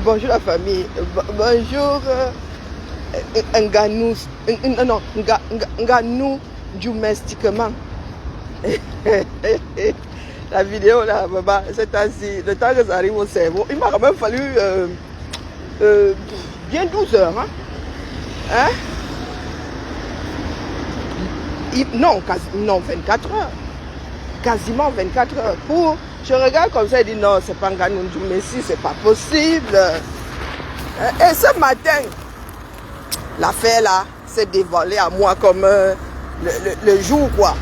Bonjour la famille. Bonjour Nganou. Non, Nganou domestiquement. La vidéo là, c'est ainsi. Le temps que ça arrive au cerveau, il m'a quand même fallu bien 12 heures. Hein? Non, 24 heures. Quasiment 24 heures. Je regarde comme ça et dis non, c'est pas Nganou Messi, c'est pas possible. Et ce matin, l'affaire là s'est dévoilée à moi comme le jour quoi.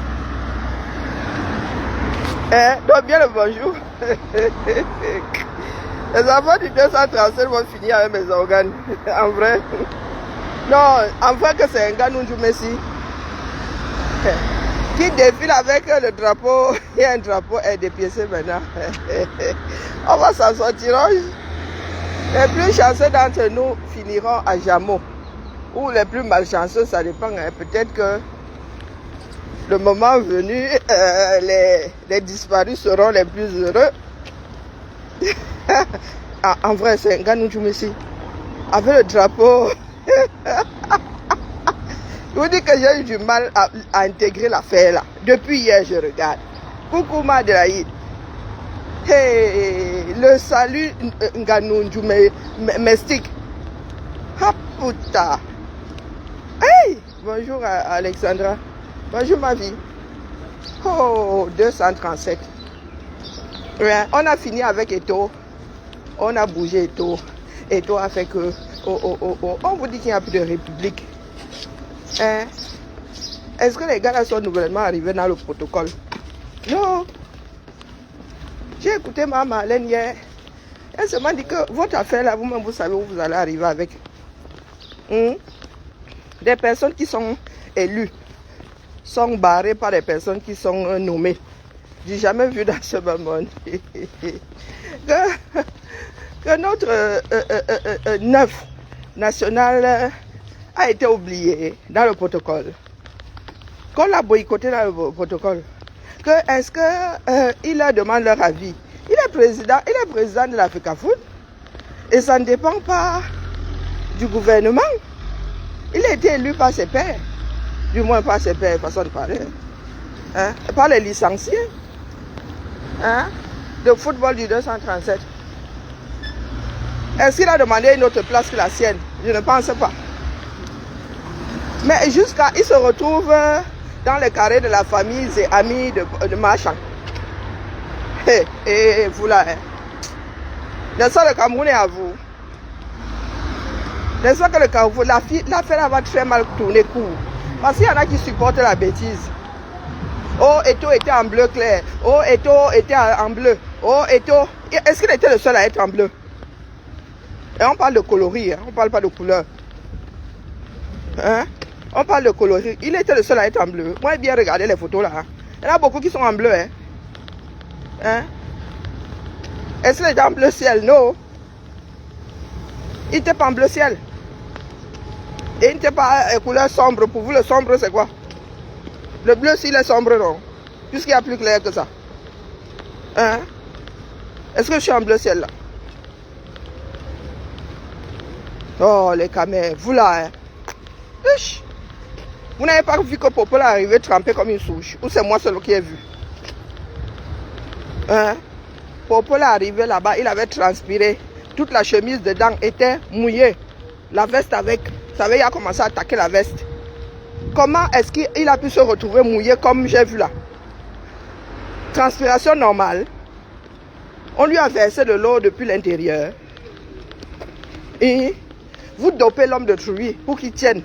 Donc bien le bonjour. Les enfants du 237 vont finir avec mes organes. En vrai. Non, en vrai que c'est Nganou Messi qui défile avec le drapeau et un drapeau RDPC maintenant. On va s'en sortir. Les plus chanceux d'entre nous finiront à Jamo. Ou les plus malchanceux, ça dépend. Peut-être que le moment venu, les disparus seront les plus heureux. En vrai, c'est Nganou Messi. Avec le drapeau. Je vous dis que j'ai eu du mal à intégrer l'affaire là. Depuis hier, je regarde. Coucou Madelaïd. Hey, le salut Nganou Mestique. Ah putain. Hey, bonjour Alexandra. Bonjour ma vie. Oh, 237. Ouais, on a fini avec Eto. On a bougé Eto. Eto a fait que... On vous dit qu'il n'y a plus de république. Hein? Est-ce que les gars là sont nouvellement arrivés dans le protocole? Non. J'ai écouté ma Marlène hier. Elle se m'a dit que votre affaire là, vous-même vous savez où vous allez arriver avec. Des personnes qui sont élues sont barrées par des personnes qui sont nommées. J'ai jamais vu dans ce monde que notre neuf national a été oublié dans le protocole. Qu'on l'a boycotté dans le protocole. Est-ce qu'il leur demande leur avis? Il est président de l'Africa Food. Et ça ne dépend pas du gouvernement. Il a été élu par ses pairs. Du moins par ses pairs, façon de parler. Hein? Par les licenciés. Hein? De football du 237. Est-ce qu'il a demandé une autre place que la sienne? Je ne pense pas. Mais jusqu'à... Il se retrouve dans le carré de la famille et amis de Marchand. Et vous là, hein? N'est-ce pas le Cameroun est à vous? N'est-ce pas que le Cameroun, l'affaire va très mal tourner court. Parce qu'il y en a qui supportent la bêtise. Oh, Eto était en bleu clair. Oh, Eto était en bleu. Oh, Eto... Est-ce qu'il était le seul à être en bleu? Et on parle de coloris, hein? On ne parle pas de couleur. Hein? On parle de coloris. Il était le seul à être en bleu. Moi, j'ai bien regardé les photos là. Hein? Il y en a beaucoup qui sont en bleu. Hein? Hein? Est-ce qu'il était en bleu ciel? Non. Il n'était pas en bleu ciel. Et il n'était pas couleur sombre. Pour vous, le sombre, c'est quoi? Le bleu, s'il est sombre, non. Puisqu'il y a plus clair que ça. Hein? Est-ce que je suis en bleu ciel là? Oh, les caméras. Vous là, hein? Uch. Vous n'avez pas vu que Popo est arrivé trempé comme une souche? Ou c'est moi seul qui ai vu? Hein? Popo est arrivé là-bas, il avait transpiré. Toute la chemise dedans était mouillée. La veste avec. Vous savez, il a commencé à attaquer la veste. Comment est-ce qu'il a pu se retrouver mouillé comme j'ai vu là? Transpiration normale. On lui a versé de l'eau depuis l'intérieur. Et vous dopez l'homme de Trouy pour qu'il tienne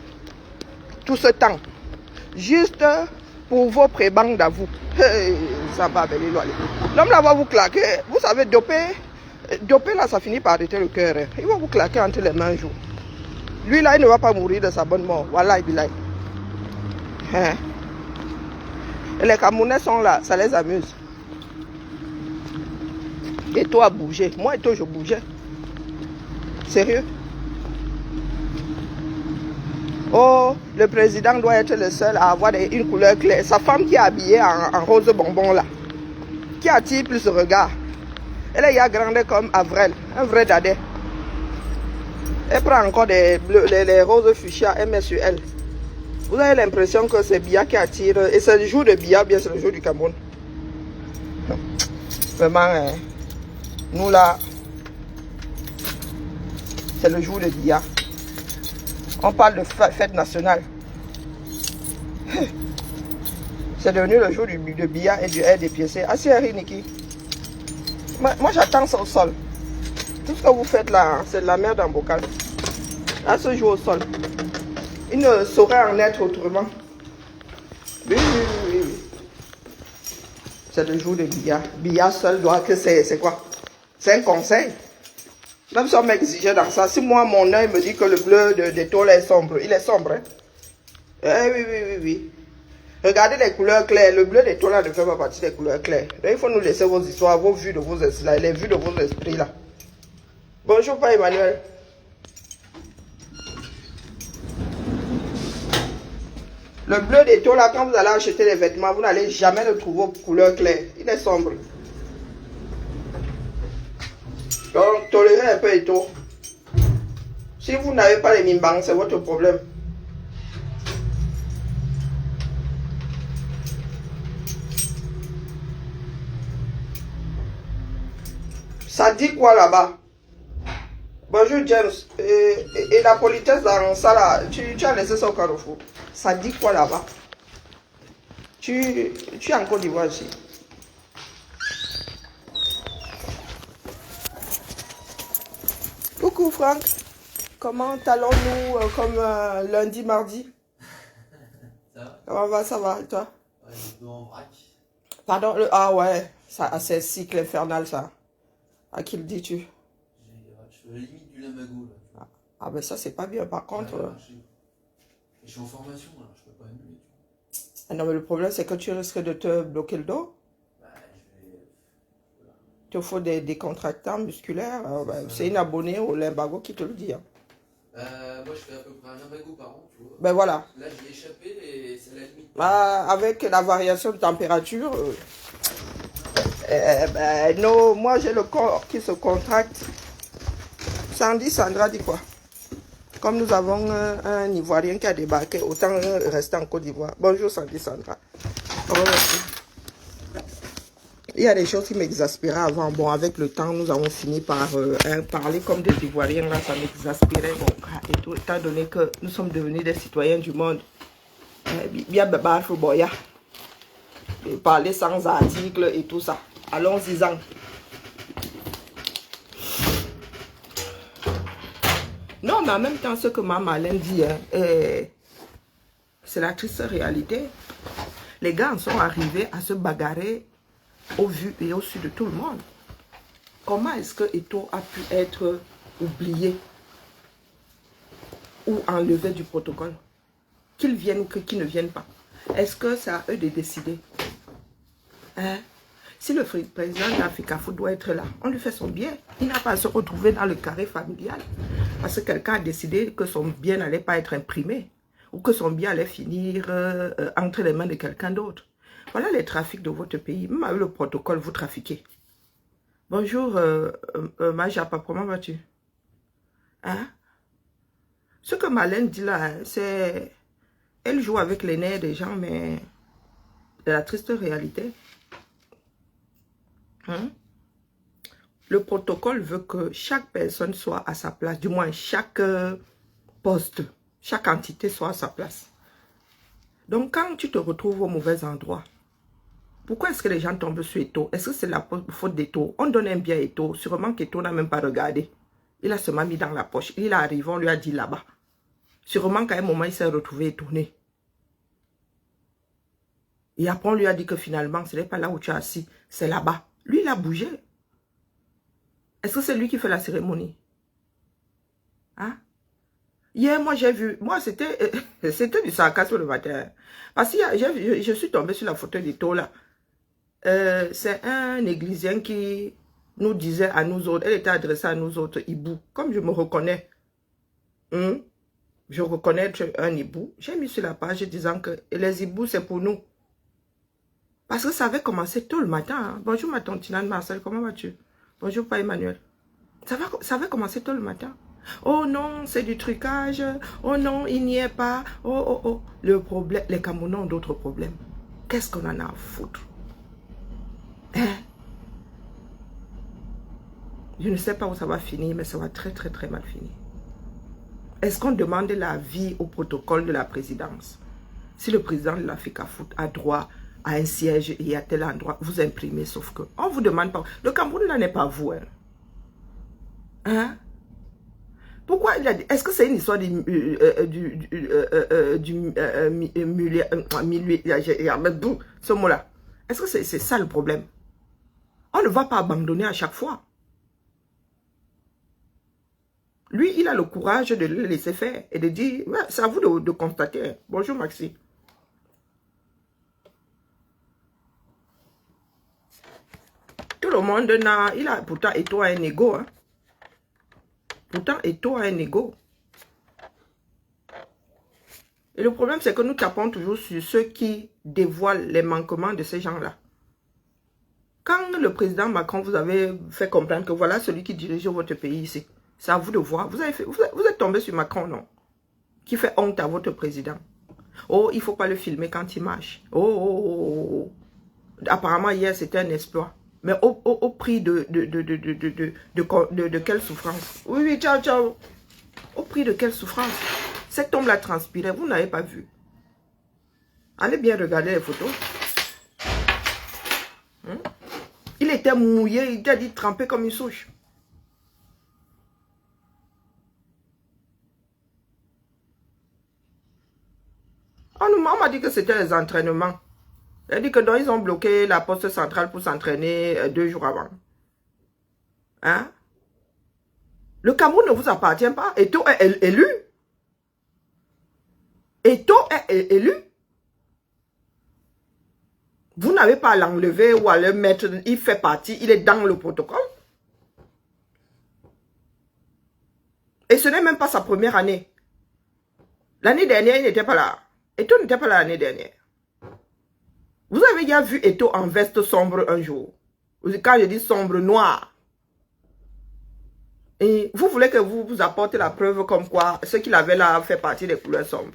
tout ce temps. Juste pour vos prébandes à vous. Hey, ça va, l'homme là va vous claquer. Vous savez, doper là, ça finit par arrêter le cœur. Hein. Il va vous claquer entre les mains un jour. Lui là, il ne va pas mourir de sa bonne mort. Voilà, il est. Hein? Et les Camerounais sont là, ça les amuse. Et toi, bouger. Moi et toi, je bougeais. Sérieux? Oh, le président doit être le seul à avoir une couleur claire. Sa femme qui est habillée en rose bonbon là, qui attire plus le regard. Elle est grande comme Avril, un vrai dadais. Elle prend encore des bleus, les roses fuchsia, elle met sur elle. Vous avez l'impression que c'est Biya qui attire. Et c'est le jour de Biya, bien c'est le jour du Cameroun. Vraiment, nous là, c'est le jour de Biya. On parle de fête nationale. C'est devenu le jour de Biya et du RDPC. Assis, Niki. Moi j'attends ça au sol. Tout ce que vous faites là, c'est de la merde en bocal. À ce jour au sol. Il ne saurait en être autrement. Oui. C'est le jour de Biya. Biya seul doit que c'est quoi? C'est un conseil. Même si on m'exigeait dans ça, si moi mon œil me dit que le bleu de tôle est sombre, il est sombre. Hein? Oui. Regardez les couleurs claires. Le bleu des tôles ne fait pas partie des couleurs claires. Donc il faut nous laisser vos histoires, vos vues de vos esprits, les vues de vos esprits là. Bonjour, Père Emmanuel. Le bleu des taux là, quand vous allez acheter les vêtements, vous n'allez jamais le trouver aux couleurs claires. Il est sombre. Donc, tolérez un peu les taux. Si vous n'avez pas les mimbangs, c'est votre problème. Ça dit quoi là-bas? Bonjour James. Et la politesse dans ça là, tu as laissé ça au carrefour. Ça dit quoi là-bas? Tu es en Côte d'Ivoire ici. Coucou Franck. Comment allons-nous comme lundi, mardi? Ça va? Comment va, ça va, et toi? Ouais, je en vrac. Pardon, ah ouais, c'est cycle infernal ça. À qui le dis-tu? Je suis limite du lamago là. Ah ben ça c'est pas bien par contre. Ouais, je suis en formation là, je peux pas annuler. Ah non mais le problème c'est que tu risques de te bloquer le dos. Bah, je vais. Voilà. Il te faut des décontractants musculaires. C'est une abonnée au limbago qui te le dit. Hein. Moi je fais à peu près un limbago par an, tu vois. Ben voilà. Là j'y ai échappé et c'est la limite. Avec la variation de température, moi j'ai le corps qui se contracte. Sandy, Sandra dit quoi? Comme nous avons un Ivoirien qui a débarqué, autant rester en Côte d'Ivoire. Bonjour Sandy, Sandra. Il y a des choses qui m'exaspéraient avant. Bon, avec le temps, nous avons fini par parler comme des Ivoiriens. Là, ça m'exaspérait. Bon, et tout, étant donné que nous sommes devenus des citoyens du monde. Bien, et parler sans article et tout ça. Allons-y-en. Non, mais en même temps, ce que ma Marlène dit, c'est la triste réalité. Les gars en sont arrivés à se bagarrer au vu et au su de tout le monde. Comment est-ce que Eto'o a pu être oublié ou enlevé du protocole? Qu'ils viennent ou qu'ils ne viennent pas. Est-ce que c'est à eux de décider? Hein? Si le président d'Africafoot doit être là, on lui fait son bien. Il n'a pas à se retrouver dans le carré familial. Parce que quelqu'un a décidé que son bien n'allait pas être imprimé. Ou que son bien allait finir entre les mains de quelqu'un d'autre. Voilà les trafics de votre pays. Même avec le protocole, vous trafiquez. Bonjour, Majapa, comment vas-tu? Hein? Ce que Marlène dit là, c'est... Elle joue avec les nerfs des gens, mais... de la triste réalité. Hein? Le protocole veut que chaque personne soit à sa place. Du moins, chaque poste, chaque entité soit à sa place. Donc, quand tu te retrouves au mauvais endroit, pourquoi est-ce que les gens tombent sur Eto'o? Est-ce que c'est la faute d'Eto'o? On donne un bien à Eto'o. Sûrement qu'Eto'o n'a même pas regardé. Il a seulement mis dans la poche. Il est arrivé, on lui a dit là-bas. Sûrement qu'à un moment, il s'est retrouvé étonné. Et après, on lui a dit que finalement, ce n'est pas là où tu es assis, c'est là-bas. Lui, il a bougé. Est-ce que c'est lui qui fait la cérémonie? Hein? Hier, moi, j'ai vu... Moi, c'était du sarcasme le matin. Parce que je suis tombée sur la photo d'Eto'o là. C'est un églisien qui nous disait à nous autres, elle était adressée à nous autres, hibou. Comme je me reconnais, je reconnais un hibou, j'ai mis sur la page disant que les hiboux, c'est pour nous. Parce que ça avait commencé tôt le matin. Hein. Bonjour ma tante Marcel, comment vas-tu? Bonjour pas Emmanuel. Ça avait commencé tôt le matin. Oh non, c'est du trucage. Oh non, il n'y est pas. Oh, oh, oh. Le problème, les Camerounais ont d'autres problèmes. Qu'est-ce qu'on en a à foutre? Hein? Je ne sais pas où ça va finir, mais ça va très, très, très mal finir. Est-ce qu'on demande l'avis au protocole de la présidence? Si le président de l'Afrique a droit à un siège et à tel endroit, vous imprimez, sauf que on ne vous demande pas. Le Cameroun n'en est pas vous. Hein? Hein? Pourquoi il a dit? Est-ce que c'est une histoire du ce mot-là? Est-ce que c'est ça le problème? On ne va pas abandonner à chaque fois. Lui, il a le courage de le laisser faire et de dire, ouais, c'est à vous de constater. Bonjour Maxi. Tout le monde il a pourtant Eto'o a un ego. Hein? Pourtant Eto'o a un ego. Et le problème, c'est que nous tapons toujours sur ceux qui dévoilent les manquements de ces gens-là. Quand le président Macron vous avait fait comprendre que voilà celui qui dirige votre pays ici, c'est à vous de voir. Vous êtes tombé sur Macron, non? Qui fait honte à votre président. Oh, il ne faut pas le filmer quand il marche. Oh, oh, oh, oh. Apparemment, hier, c'était un exploit. Mais au prix de quelle souffrance? Oui, oui, ciao, ciao. Au prix de quelle souffrance? Cet homme-là transpirait, vous n'avez pas vu. Allez bien regarder les photos. Il était mouillé, il était dit trempé comme une souche. On m'a dit que c'était les entraînements. Il a dit que donc, ils ont bloqué la poste centrale pour s'entraîner 2 jours avant. Hein? Le Cameroun ne vous appartient pas. Eto'o est élu. Eto'o est élu. Vous n'avez pas à l'enlever ou à le mettre. Il fait partie, il est dans le protocole. Et ce n'est même pas sa première année. L'année dernière, il n'était pas là. Eto'o n'était pas là l'année dernière. Vous avez déjà vu Eto'o en veste sombre un jour. Quand je dis sombre, noir. Et vous voulez que vous apporte la preuve comme quoi ce qu'il avait là fait partie des couleurs sombres.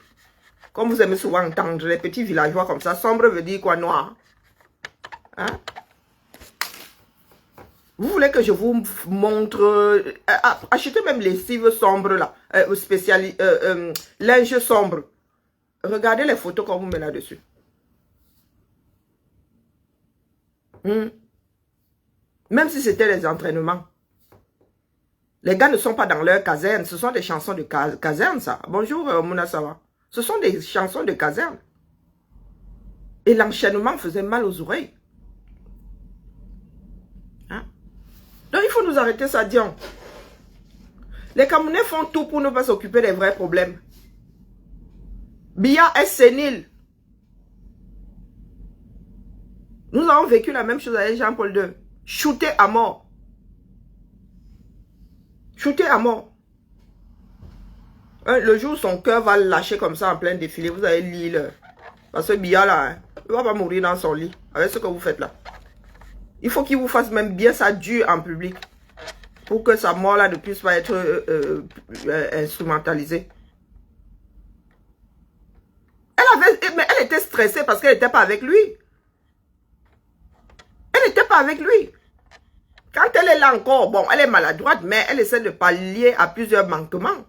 Comme vous aimez souvent entendre les petits villageois comme ça. Sombre veut dire quoi? Noir. Hein? Vous voulez que je vous montre... achetez même les cives sombres là. Linge sombre. Regardez les photos qu'on vous met là-dessus. Même si c'était les entraînements. Les gars ne sont pas dans leur caserne. Ce sont des chansons de caserne, ça. Bonjour, Mouna Sawa. Ce sont des chansons de caserne. Et l'enchaînement faisait mal aux oreilles. Hein? Donc, il faut nous arrêter ça, Dion. Les Camerounais font tout pour ne pas s'occuper des vrais problèmes. Biya est sénile. Nous avons vécu la même chose avec Jean-Paul II. Shooté à mort. Shooté à mort. Le jour où son cœur va lâcher comme ça en plein défilé, vous allez lire. Parce que Biya là, hein, il ne va pas mourir dans son lit avec ce que vous faites là. Il faut qu'il vous fasse même bien ça dur en public. Pour que sa mort là ne puisse pas être instrumentalisée. Mais elle était stressée parce qu'elle n'était pas avec lui. Elle n'était pas avec lui. Quand elle est là encore, bon, elle est maladroite, mais elle essaie de pallier à plusieurs manquements.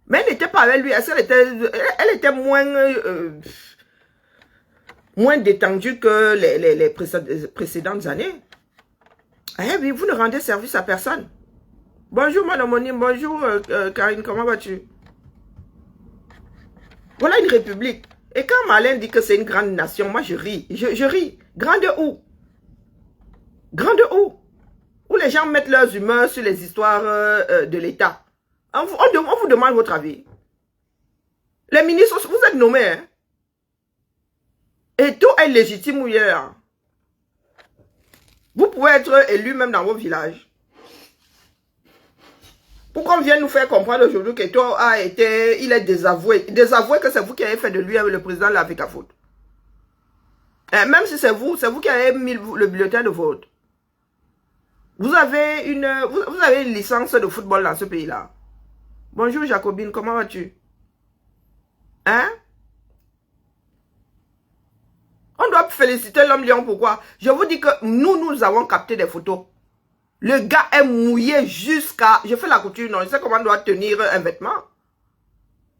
Mais elle n'était pas avec lui. Elle était moins détendue que les précédentes années. Eh oui, vous ne rendez service à personne. Bonjour, madame Monime. Bonjour, Karine. Comment vas-tu? Voilà une république. Et quand Marlène dit que c'est une grande nation, moi je ris. Je ris. Grande où? Grande où? Où les gens mettent leurs humeurs sur les histoires de l'État. On vous demande votre avis. Les ministres, vous êtes nommés. Hein? Et tout est légitime où il est là. Vous pouvez être élu même dans vos villages. Pourquoi on vient nous faire comprendre aujourd'hui qu'Eto'o a été, il est désavoué. Désavoué que c'est vous qui avez fait de lui le président de l'Afrique Foot. Même si c'est vous qui avez mis le bulletin de vote. Vous avez une licence de football dans ce pays-là. Bonjour Jacobine, comment vas-tu? Hein? On doit féliciter l'homme lion, pourquoi? Je vous dis que nous avons capté des photos. Le gars est mouillé jusqu'à... Je fais la couture, non, je sais comment on doit tenir un vêtement.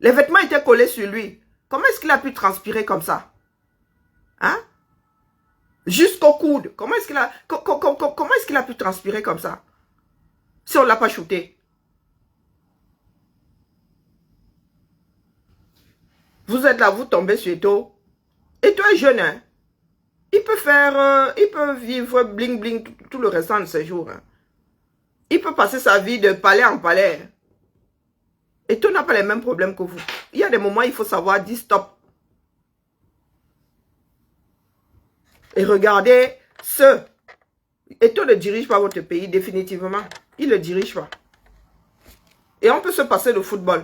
Les vêtements étaient collés sur lui. Comment est-ce qu'il a pu transpirer comme ça? Hein? Jusqu'au coude. Comment est-ce qu'il a pu transpirer comme ça? Si on ne l'a pas shooté. Vous êtes là, vous tombez sur Eto. Eto est jeune, hein? Il peut vivre bling bling tout le restant de ses jours. Hein? Il peut passer sa vie de palais en palais. Eto n'a pas les mêmes problèmes que vous. Il y a des moments où il faut savoir dire stop. Et regardez ce. Eto ne dirige pas votre pays définitivement. Il ne le dirige pas. Et on peut se passer de football.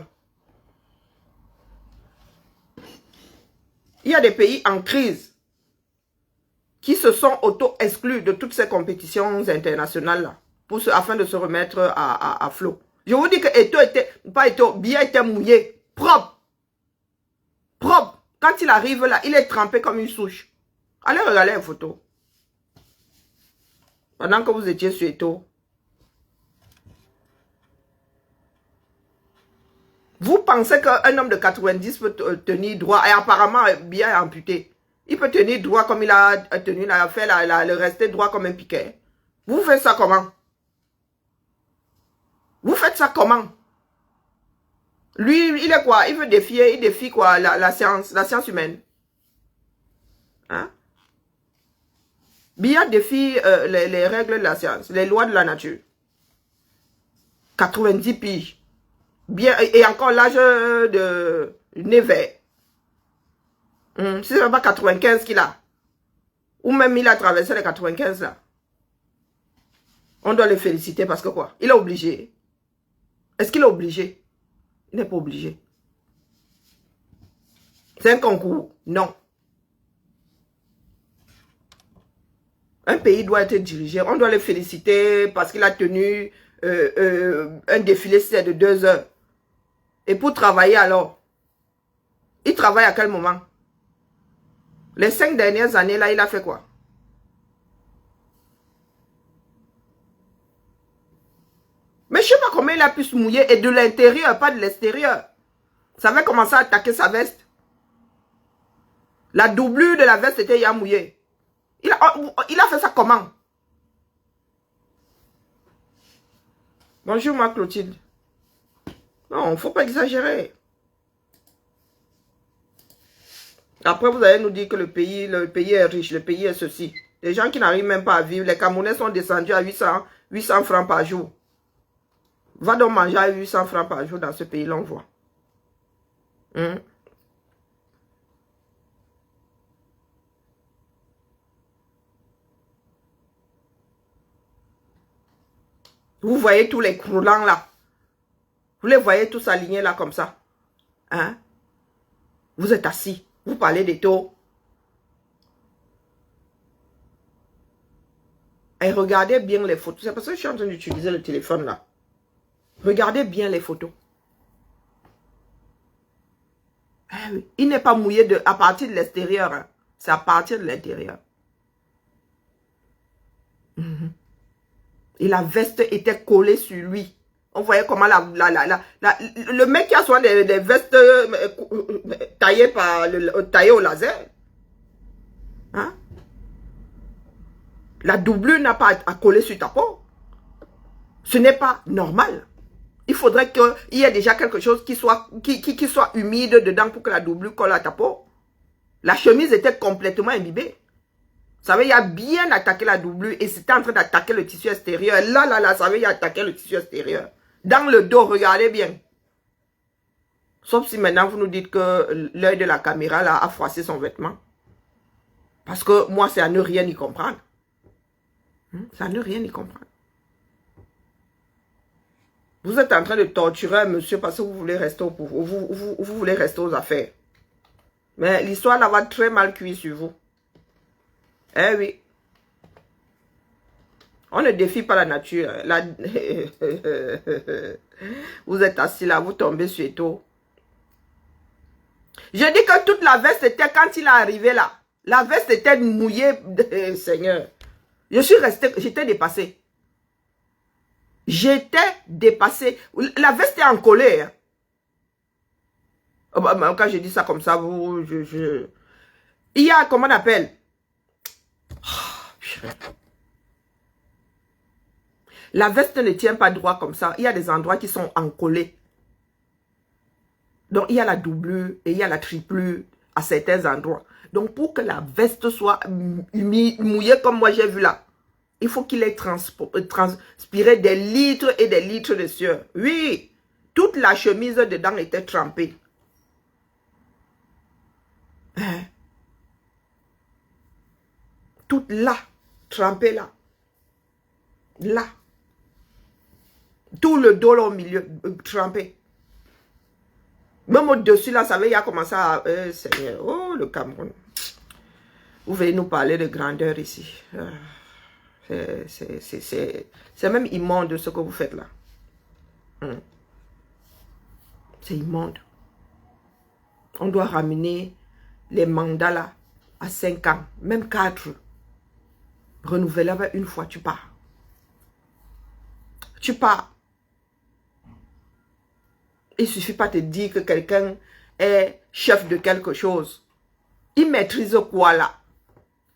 Il y a des pays en crise qui se sont auto-exclus de toutes ces compétitions internationales-là afin de se remettre à flot. Je vous dis que Biya était mouillé, propre. Propre. Quand il arrive là, il est trempé comme une souche. Allez regarder les photos. Pendant que vous étiez sur Eto. Vous pensez qu'un homme de 90 peut tenir droit, et apparemment Biya est amputé. Il peut tenir droit comme il a tenu, il a fait le rester droit comme un piquet. Vous faites ça comment? Vous faites ça comment? Lui, il est quoi? Il veut défier, il défie quoi? La science humaine. Hein? Biya défie les règles de la science, les lois de la nature. 90 piges. Bien, et encore l'âge de Neve. Si ce n'est pas 95 qu'il a. Ou même il a traversé les 95 là. On doit le féliciter parce que quoi? Il est obligé. Est-ce qu'il est obligé? Il n'est pas obligé. C'est un concours? Non. Un pays doit être dirigé. On doit le féliciter parce qu'il a tenu un défilé de 2 heures. Et pour travailler alors? Il travaille à quel moment? Les 5 dernières années là, il a fait quoi? Mais je ne sais pas comment il a pu se mouiller et de l'intérieur, pas de l'extérieur. Ça avait commencé à attaquer sa veste. La doublure de la veste était ya mouillée. Il a fait ça comment? Bonjour ma Clotilde. Non, il ne faut pas exagérer. Après, vous allez nous dire que le pays est riche, le pays est ceci. Les gens qui n'arrivent même pas à vivre, les Camerounais sont descendus à 800 francs par jour. Va donc manger à 800 francs par jour dans ce pays-là, on voit. Vous voyez tous les croulants là. Vous les voyez tous alignés là comme ça. Hein? Vous êtes assis. Vous parlez des taux. Et regardez bien les photos. C'est parce que je suis en train d'utiliser le téléphone là. Regardez bien les photos. Ah oui. Il n'est pas mouillé à partir de l'extérieur. Hein. C'est à partir de l'intérieur. Et la veste était collée sur lui. On voyait comment le mec qui a souvent des vestes taillées au laser. Hein? La doublure n'a pas à coller sur ta peau. Ce n'est pas normal. Il faudrait qu'il y ait déjà quelque chose qui soit humide dedans pour que la doublure colle à ta peau. La chemise était complètement imbibée. Vous savez, il a bien attaqué la doublure et c'était en train d'attaquer le tissu extérieur. Là, ça veut dire attaquer le tissu extérieur. Dans le dos, regardez bien. Sauf si maintenant vous nous dites que l'œil de la caméra là, a froissé son vêtement. Parce que moi, c'est à ne rien y comprendre. C'est à ne rien y comprendre. Vous êtes en train de torturer un monsieur parce que vous voulez rester au pouvoir. Vous voulez rester aux affaires. Mais l'histoire là va très mal cuire sur vous. Eh oui. On ne défie pas la nature. Vous êtes assis là, vous tombez sur Eto'o. Je dis que toute la veste était, quand il est arrivé là, la veste était mouillée, Seigneur. Je suis resté, j'étais dépassé. J'étais dépassé. La veste est en colère. Quand je dis ça comme ça, il y a, comment on appelle? La veste ne tient pas droit comme ça. Il y a des endroits qui sont encollés. Donc, il y a la doublure et il y a la triplure à certains endroits. Donc, pour que la veste soit mouillée comme moi j'ai vu là, il faut qu'il ait transpiré des litres et des litres de sueur. Oui, toute la chemise dedans était trempée. Hein? Toute là, trempée là. Là. Tout le dos là au milieu, trempé. Même au-dessus là, ça veut dire commencé à... Seigneur, oh le Cameroun. Vous venez nous parler de grandeur ici. C'est même immonde ce que vous faites là. C'est immonde. On doit ramener les mandats là à 5 ans, même 4. Renouvelable une fois, tu pars. Tu pars. Il ne suffit pas de te dire que quelqu'un est chef de quelque chose. Il maîtrise quoi là?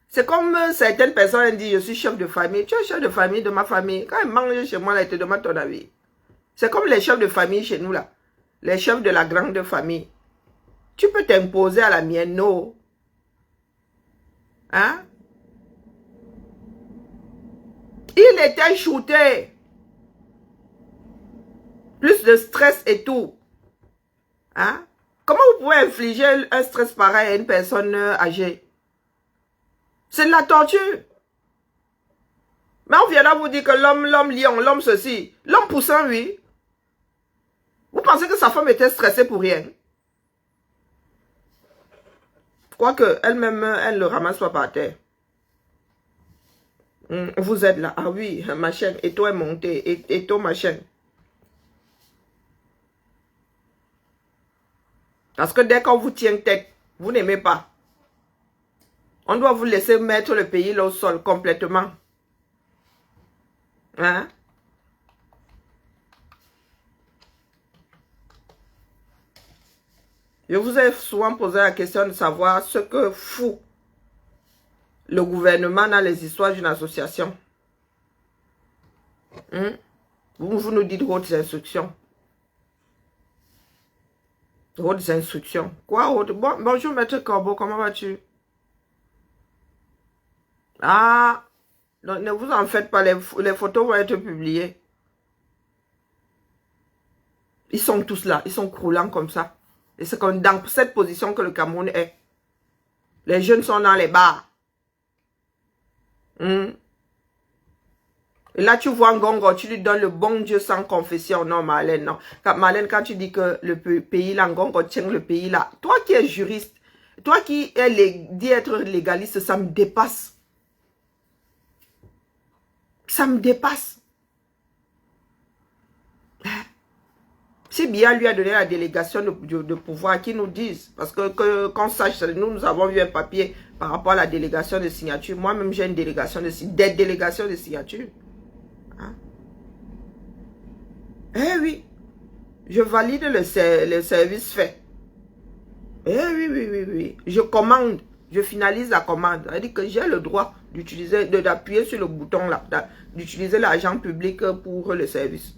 C'est comme certaines personnes disent, je suis chef de famille. Tu es chef de famille de ma famille. Quand ils mangent chez moi, là, ils te demandent ton avis. C'est comme les chefs de famille chez nous là. Les chefs de la grande famille. Tu peux t'imposer à la mienne, non? Hein? Il était shooté. Plus de stress et tout. Hein? Comment vous pouvez infliger un stress pareil à une personne âgée? C'est de la torture. Mais on vient là vous dire que l'homme lion, l'homme ceci. L'homme poussant, oui. Vous pensez que sa femme était stressée pour rien? Quoique, elle-même, elle ne le ramasse pas par terre. Vous êtes là. Ah oui, ma chaîne. Et toi est montée. Et toi, ma chaîne. Parce que dès qu'on vous tient tête, vous n'aimez pas. On doit vous laisser mettre le pays là au sol complètement. Hein? Je vous ai souvent posé la question de savoir ce que fout le gouvernement dans les histoires d'une association. Vous nous dites hautes instructions. Hautes instructions. Quoi haute? Bon, bonjour Maître Corbeau, comment vas-tu? Ah, non, ne vous en faites pas, les photos vont être publiées. Ils sont tous là, ils sont croulants comme ça. Et c'est dans cette position que le Cameroun est. Les jeunes sont dans les bars. Et là, tu vois Ngongo, tu lui donnes le bon Dieu sans confession. Non, Marlène, non. Marlène, quand tu dis que le pays là, Ngongo tient le pays là, toi qui es juriste, toi qui dis être légaliste, ça me dépasse. Ça me dépasse. Si bien lui a donné la délégation de pouvoir, qui nous disent, parce que qu'on sache, nous avons vu un papier par rapport à la délégation de signature. Moi-même, j'ai une délégation des délégations de signature. Hein? Eh oui, je valide le service fait. Eh oui, oui, oui, oui. Je commande, je finalise la commande. C'est-à-dire que j'ai le droit d'utiliser, d'appuyer sur le bouton là, d'utiliser l'argent public pour le service.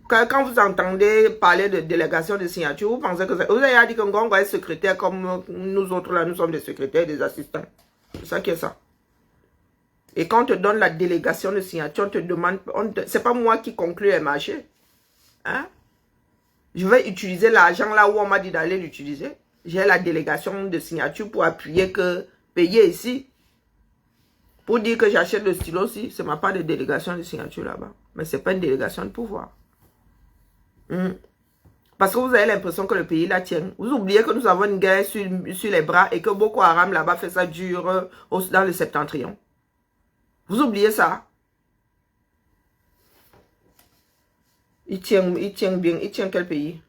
Quand vous entendez parler de délégation de signature, vous pensez que vous avez dit que Ngongo est secrétaire comme nous autres là, nous sommes des secrétaires, des assistants. C'est ça qui est ça. Et quand on te donne la délégation de signature, on te demande, c'est pas moi qui conclue un marché. Hein? Je vais utiliser l'argent là où on m'a dit d'aller l'utiliser. J'ai la délégation de signature pour appuyer que payer ici. Pour dire que j'achète le stylo aussi, c'est ma part de délégation de signature là-bas. Mais c'est pas une délégation de pouvoir. Parce que vous avez l'impression que le pays la tient. Vous oubliez que nous avons une guerre sur les bras et que Boko Haram là-bas fait ça dur dans le septentrion. Vous oubliez ça? Il tient bien. Il tient quel pays?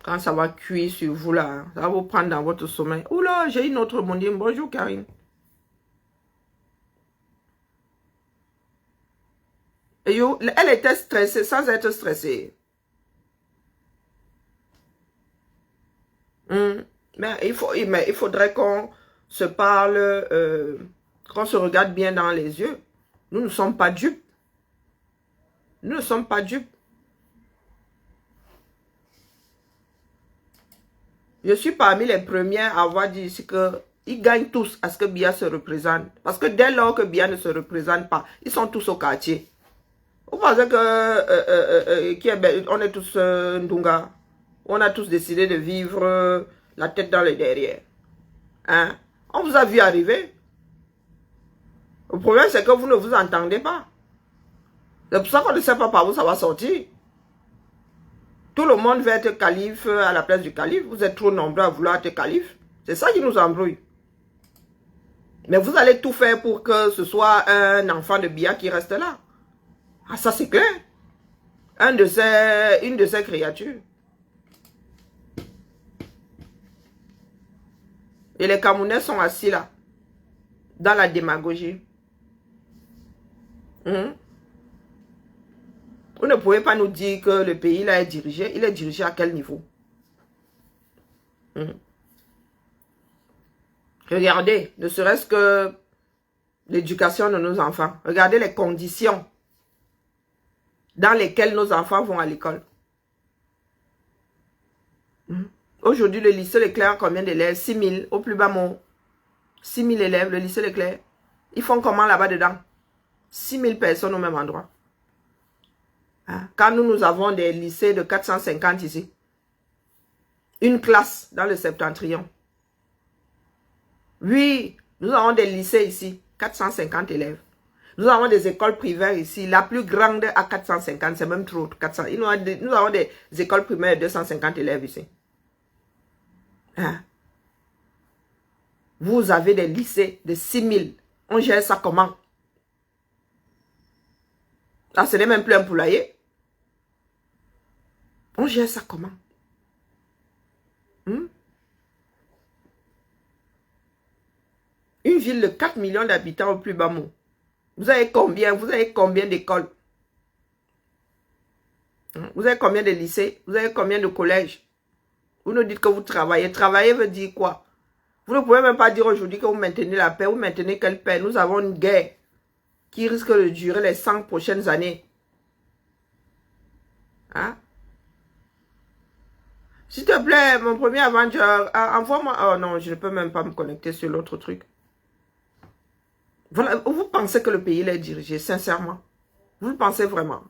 Quand ça va cuire sur vous là, hein, ça va vous prendre dans votre sommeil. Oula, j'ai une autre mondiale. Bonjour Karine. Et yo, elle était stressée sans être stressée. Mais il faudrait qu'on se parle, qu'on se regarde bien dans les yeux. Nous ne sommes pas dupes. Nous ne sommes pas dupes. Je suis parmi les premiers à avoir dit ici qu'ils gagnent tous à ce que Biya se représente. Parce que dès lors que Biya ne se représente pas, ils sont tous au quartier. Vous pensez que on est tous Ndunga. On a tous décidé de vivre la tête dans le derrière. Hein? On vous a vu arriver. Le problème, c'est que vous ne vous entendez pas. C'est pour ça qu'on ne sait pas par où ça va sortir. Tout le monde veut être calife à la place du calife. Vous êtes trop nombreux à vouloir être calife. C'est ça qui nous embrouille. Mais vous allez tout faire pour que ce soit un enfant de Biya qui reste là. Ah, ça c'est clair. Une de ces créatures. Et les Camerounais sont assis là. Dans la démagogie. Vous ne pouvez pas nous dire que le pays là est dirigé. Il est dirigé à quel niveau? Regardez, ne serait-ce que l'éducation de nos enfants. Regardez les conditions dans lesquelles nos enfants vont à l'école. Aujourd'hui, le lycée Leclerc, combien d'élèves? 6 000, au plus bas mot. 6 000 élèves, le lycée Leclerc. Ils font comment là-bas dedans? 6 000 personnes au même endroit. Quand nous avons des lycées de 450 ici. Une classe dans le septentrion. Oui, nous avons des lycées ici, 450 élèves. Nous avons des écoles privées ici, la plus grande à 450, c'est même trop, 400. Nous avons des écoles primaires de 250 élèves ici. Vous avez des lycées de 6 000. On gère ça comment? Ah, ce n'est même plus un poulailler. On gère ça comment? Une ville de 4 millions d'habitants au plus bas mot. Vous avez combien? Vous avez combien d'écoles? Vous avez combien de lycées? Vous avez combien de collèges? Vous nous dites que vous travaillez. Travailler veut dire quoi? Vous ne pouvez même pas dire aujourd'hui que vous maintenez la paix. Vous maintenez quelle paix? Nous avons une guerre qui risque de durer les 100 prochaines années. S'il te plaît, mon premier Avenger, envoie-moi... Oh non, je ne peux même pas me connecter sur l'autre truc. Voilà, vous pensez que le pays est dirigé, sincèrement? Vous le pensez vraiment?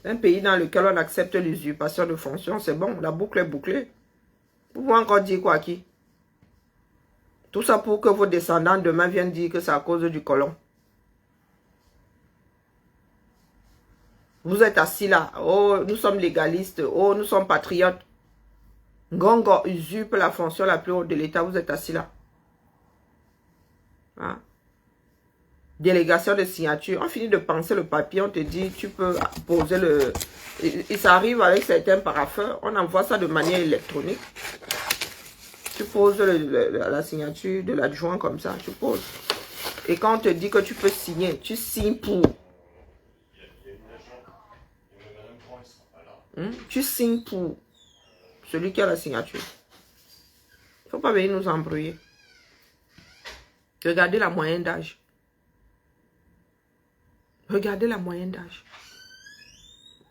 Un pays dans lequel on accepte l'usurpation de fonction, c'est bon, la boucle est bouclée. Vous pouvez encore dire quoi à qui? Tout ça pour que vos descendants demain viennent dire que c'est à cause du colon. Vous êtes assis là. Oh, nous sommes légalistes. Oh, nous sommes patriotes. Ngongo usurpe la fonction la plus haute de l'État. Vous êtes assis là. Délégation de signature. On finit de penser le papier. On te dit, tu peux poser le... Et ça arrive avec certains parapheurs. On envoie ça de manière électronique. Tu poses la signature de l'adjoint comme ça. Tu poses. Et quand on te dit que tu peux signer, tu signes pour... Tu signes pour celui qui a la signature. Il ne faut pas venir nous embrouiller. Regardez la moyenne d'âge. Regardez la moyenne d'âge.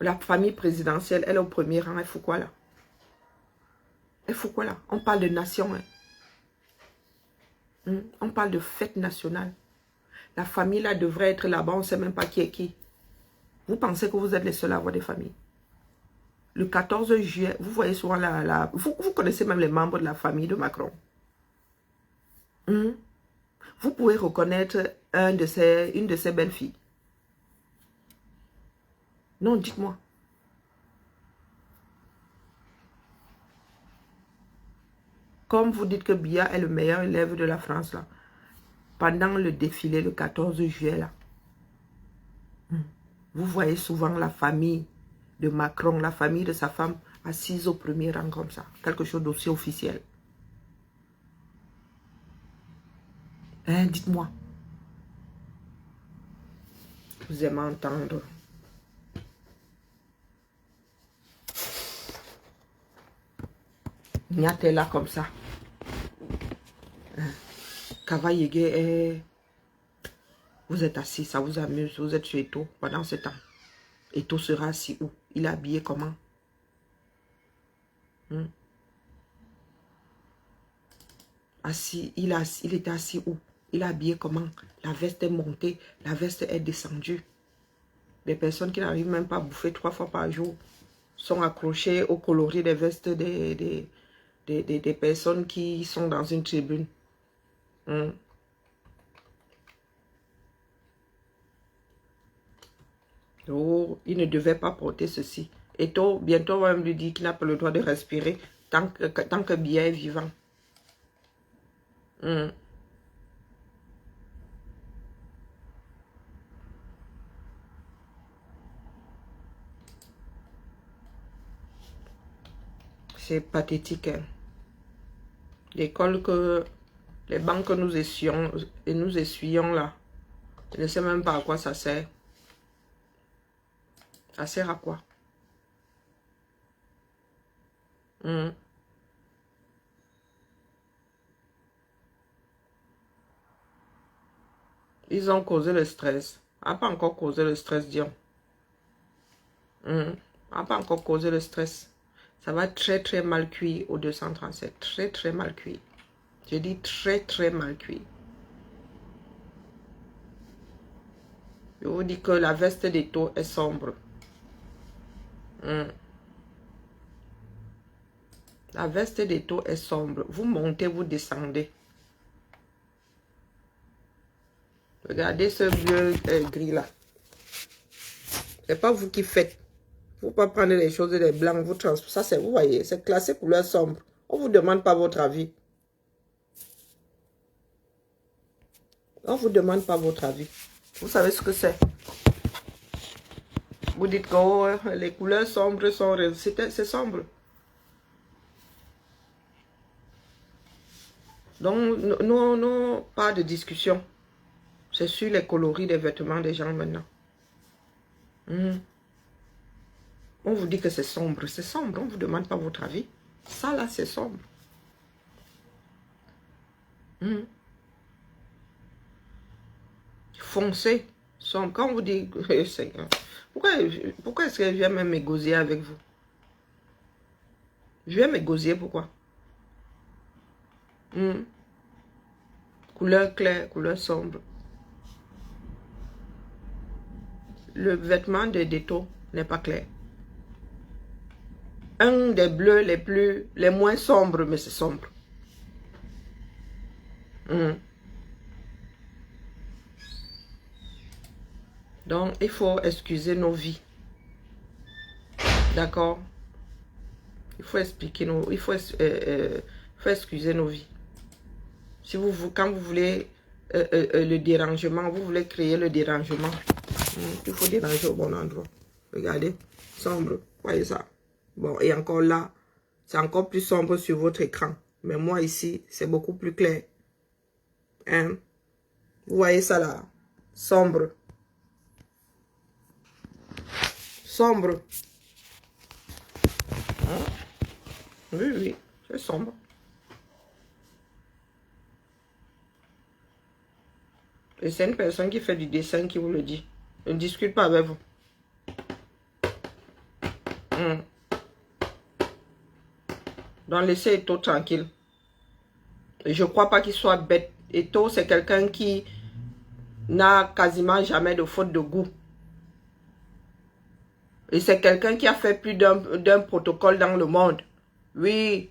La famille présidentielle, elle est au premier rang. Elle fout quoi là? Elle fout quoi là? On parle de nation. On parle de fête nationale. La famille là devrait être là-bas. On ne sait même pas qui est qui. Vous pensez que vous êtes les seuls à avoir des familles? Le 14 juillet, vous voyez souvent vous connaissez même les membres de la famille de Macron. Vous pouvez reconnaître une de ses belles-filles. Non, dites-moi. Comme vous dites que Biya est le meilleur élève de la France, là, pendant le défilé le 14 juillet, là, vous voyez souvent la famille de Macron, la famille de sa femme, assise au premier rang comme ça. Quelque chose d'aussi officiel. Hein, dites-moi. Vous aimez entendre. Niat est là comme ça. Kava Yege, vous êtes assis, ça vous amuse, vous êtes chez Eto pendant ce temps. Eto sera assis où? Il est habillé comment? Assis, il était assis où? Il est habillé comment? La veste est montée, la veste est descendue. Les personnes qui n'arrivent même pas à bouffer 3 fois par jour sont accrochées au coloris des vestes des personnes qui sont dans une tribune. Oh, il ne devait pas porter ceci. Et bientôt, on va lui dire qu'il n'a pas le droit de respirer tant que Biya est vivant. C'est pathétique. Hein? L'école que... Les banques que nous essuyons là, je ne sais même pas à quoi ça sert. Ça sert à quoi? Ils ont causé le stress. On n'a pas encore causé le stress, Dion. On n'a pas encore causé le stress. Ça va très très mal cuit au 237. Très très mal cuit. Je dis très très mal cuit. Je vous dis que la veste d'Eto est sombre. La veste d'Eto est sombre. Vous montez, vous descendez. Regardez ce bleu gris là. C'est pas vous qui faites. Il ne faut pas prendre les choses des blancs. Vous transportez. Ça, c'est, vous voyez, c'est classé couleur sombre. On ne vous demande pas votre avis. On ne vous demande pas votre avis. Vous savez ce que c'est. Vous dites que oh, les couleurs sombres sont... C'est sombre. Donc, non, pas de discussion. C'est sur les coloris des vêtements des gens maintenant. On vous dit que c'est sombre. C'est sombre. On ne vous demande pas votre avis. Ça là, c'est sombre. Foncé. Sombre. Quand on vous dit... Pourquoi est-ce que je viens même m'égosier avec vous? Je viens m'égosier, pourquoi? Couleur claire, couleur sombre. Le vêtement de Eto n'est pas clair. Un des bleus les moins sombres, mais c'est sombre. Donc, il faut excuser nos vies. D'accord? Il faut expliquer il faut excuser nos vies. Si quand vous voulez le dérangement, vous voulez créer le dérangement, il faut déranger au bon endroit. Regardez, sombre, voyez ça. Bon, et encore là, c'est encore plus sombre sur votre écran. Mais moi ici, c'est beaucoup plus clair. Hein? Vous voyez ça là? Sombre. Sombre. Oui, c'est sombre. Et c'est une personne qui fait du dessin qui vous le dit. Je ne discute pas avec vous. Donc laissez Eto tranquille. Et je ne crois pas qu'il soit bête. Eto, c'est quelqu'un qui n'a quasiment jamais de faute de goût. Et c'est quelqu'un qui a fait plus d'un protocole dans le monde. Oui.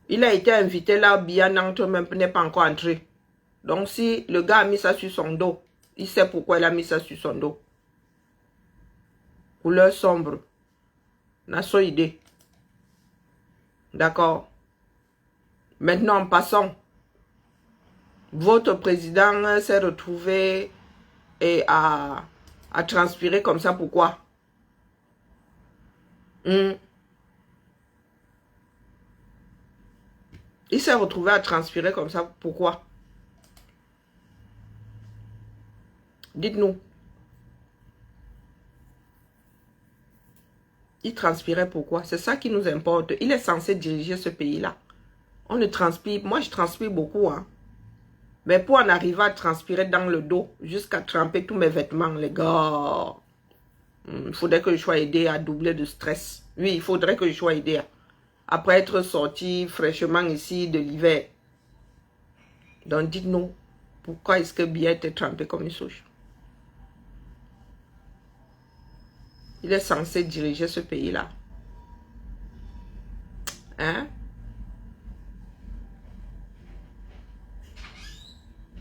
Il a été invité là, Biya n'entre même n'est pas encore entré. Donc si le gars a mis ça sur son dos, il sait pourquoi il a mis ça sur son dos. Couleur sombre. N'a pas idée. D'accord. Maintenant, passons. Votre président s'est retrouvé et à transpirer comme ça. Pourquoi? Il s'est retrouvé à transpirer comme ça. Pourquoi? Dites-nous. Il transpirait pourquoi? C'est ça qui nous importe. Il est censé diriger ce pays-là. On ne transpire. Moi, je transpire beaucoup. Hein. Mais pour en arriver à transpirer dans le dos, jusqu'à tremper tous mes vêtements, les gars, il faudrait que je sois aidé à doubler de stress. Oui, il faudrait que je sois aidé. Après être sorti fraîchement ici de l'hiver. Donc, dites-nous, pourquoi est-ce que Biya était trempé comme une souche? Il est censé diriger ce pays-là. Hein?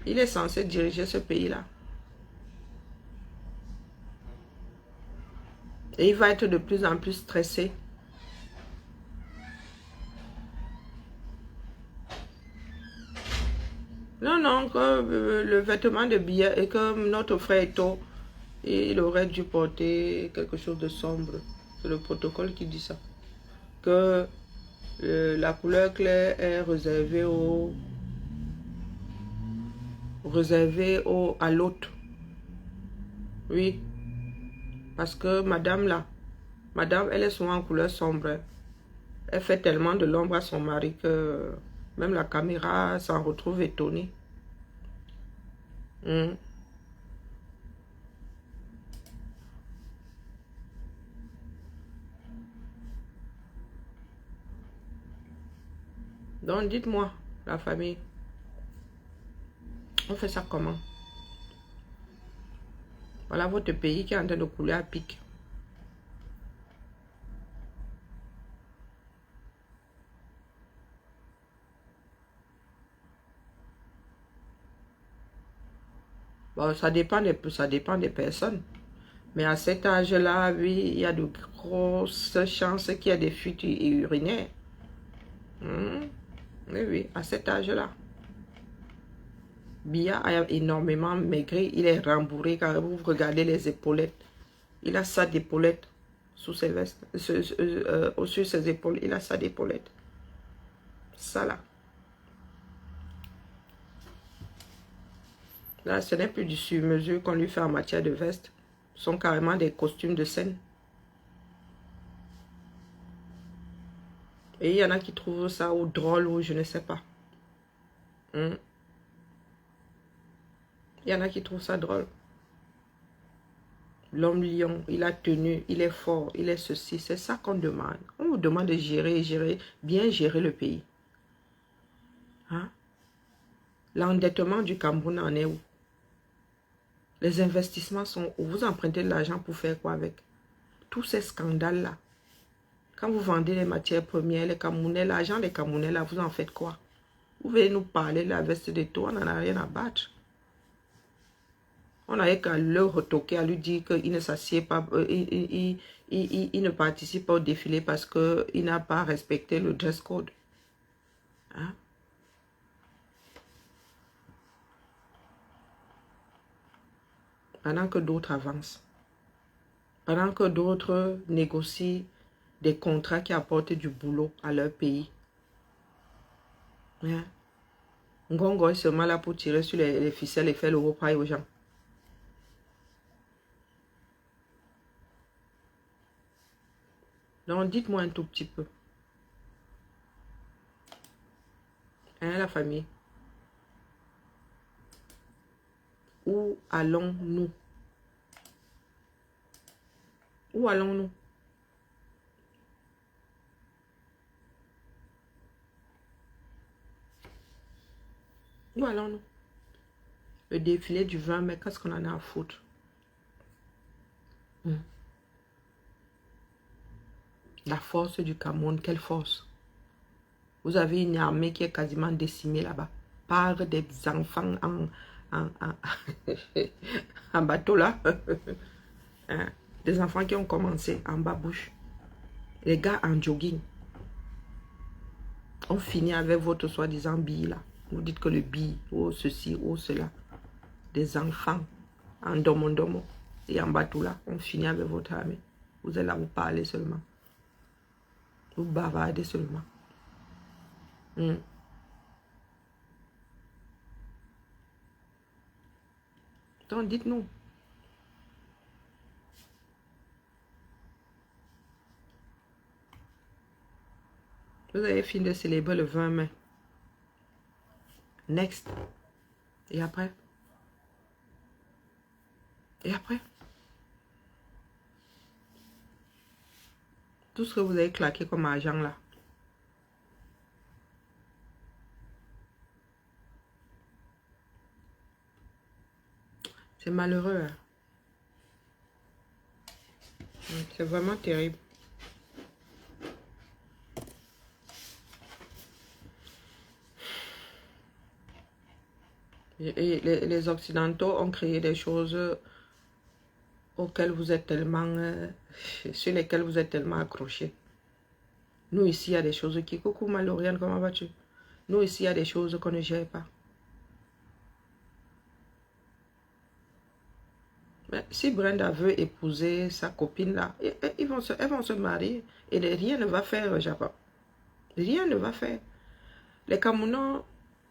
Il est censé diriger ce pays-là. Et il va être de plus en plus stressé. Non, non, que le vêtement de Biya et que notre frère Eto, il aurait dû porter quelque chose de sombre. C'est le protocole qui dit ça. Que la couleur claire est réservée à l'hôte. Oui. Parce que madame là, madame, elle est souvent en couleur sombre. Elle fait tellement de l'ombre à son mari que même la caméra s'en retrouve étonnée. Donc dites-moi, la famille, on fait ça comment? Voilà votre pays qui est en train de couler à pic. Bon, ça dépend des personnes. Mais à cet âge-là, oui, il y a de grosses chances qu'il y ait des fuites urinaires. Oui, oui, à cet âge-là. Biya a énormément maigri. Il est rembourré quand vous regardez les épaulettes. Il a ça d'épaulettes sous ses vestes. Sur ses épaules, il a ça d'épaulettes. Ça là. Là, ce n'est plus du sur-mesure qu'on lui fait en matière de veste. Ce sont carrément des costumes de scène. Et il y en a qui trouvent ça ou drôle ou je ne sais pas. Il y en a qui trouvent ça drôle. L'homme lion, il a tenu, il est fort, il est ceci. C'est ça qu'on demande. On vous demande de gérer, bien gérer le pays. Hein? L'endettement du Cameroun en est où? Les investissements sont où? Vous empruntez de l'argent pour faire quoi avec? Tous ces scandales-là. Quand vous vendez les matières premières, les Camerounais, l'argent des Camerounais, là, vous en faites quoi? Vous venez nous parler de la veste des taux, on n'en a rien à battre. On n'avait qu'à le retoquer, à lui dire qu'il ne s'assied pas, il ne participe pas au défilé parce qu'il n'a pas respecté le dress code. Hein? Pendant que d'autres avancent. Pendant que d'autres négocient des contrats qui apportent du boulot à leur pays. Hein? Ngongo est seulement là pour tirer sur les ficelles et faire le repas aux gens. Donc, dites-moi un tout petit peu. Hein, la famille? Où allons-nous? Où allons-nous? Où allons-nous? Le défilé du 20 mai, qu'est-ce qu'on en a à foutre? La force du Cameroun, quelle force? Vous avez une armée qui est quasiment décimée là-bas. Par des enfants en bateau là. Hein? Des enfants qui ont commencé en babouche. Les gars en jogging. On finit avec votre soi-disant bille là. Vous dites que le bille, ou ceci, ou cela. Des enfants en domo-domo. Et en bateau là, on finit avec votre armée. Vous êtes là, vous parlez seulement. Vous bavardez seulement. Donc dites-nous. Vous avez fini de célébrer le 20 mai. Next. Et après? Et après? Tout ce que vous avez claqué comme argent là. C'est malheureux. Hein? C'est vraiment terrible. Et les Occidentaux ont créé des choses auxquelles vous êtes tellement... sur lesquelles vous êtes tellement accrochés. Nous, ici, il y a des choses qui... Coucou, Maloriane, comment vas-tu? Nous, ici, il y a des choses qu'on ne gère pas. Mais si Brenda veut épouser sa copine là, elles vont se marier et rien ne va faire, Japon. Rien ne va faire. Les Camerounais,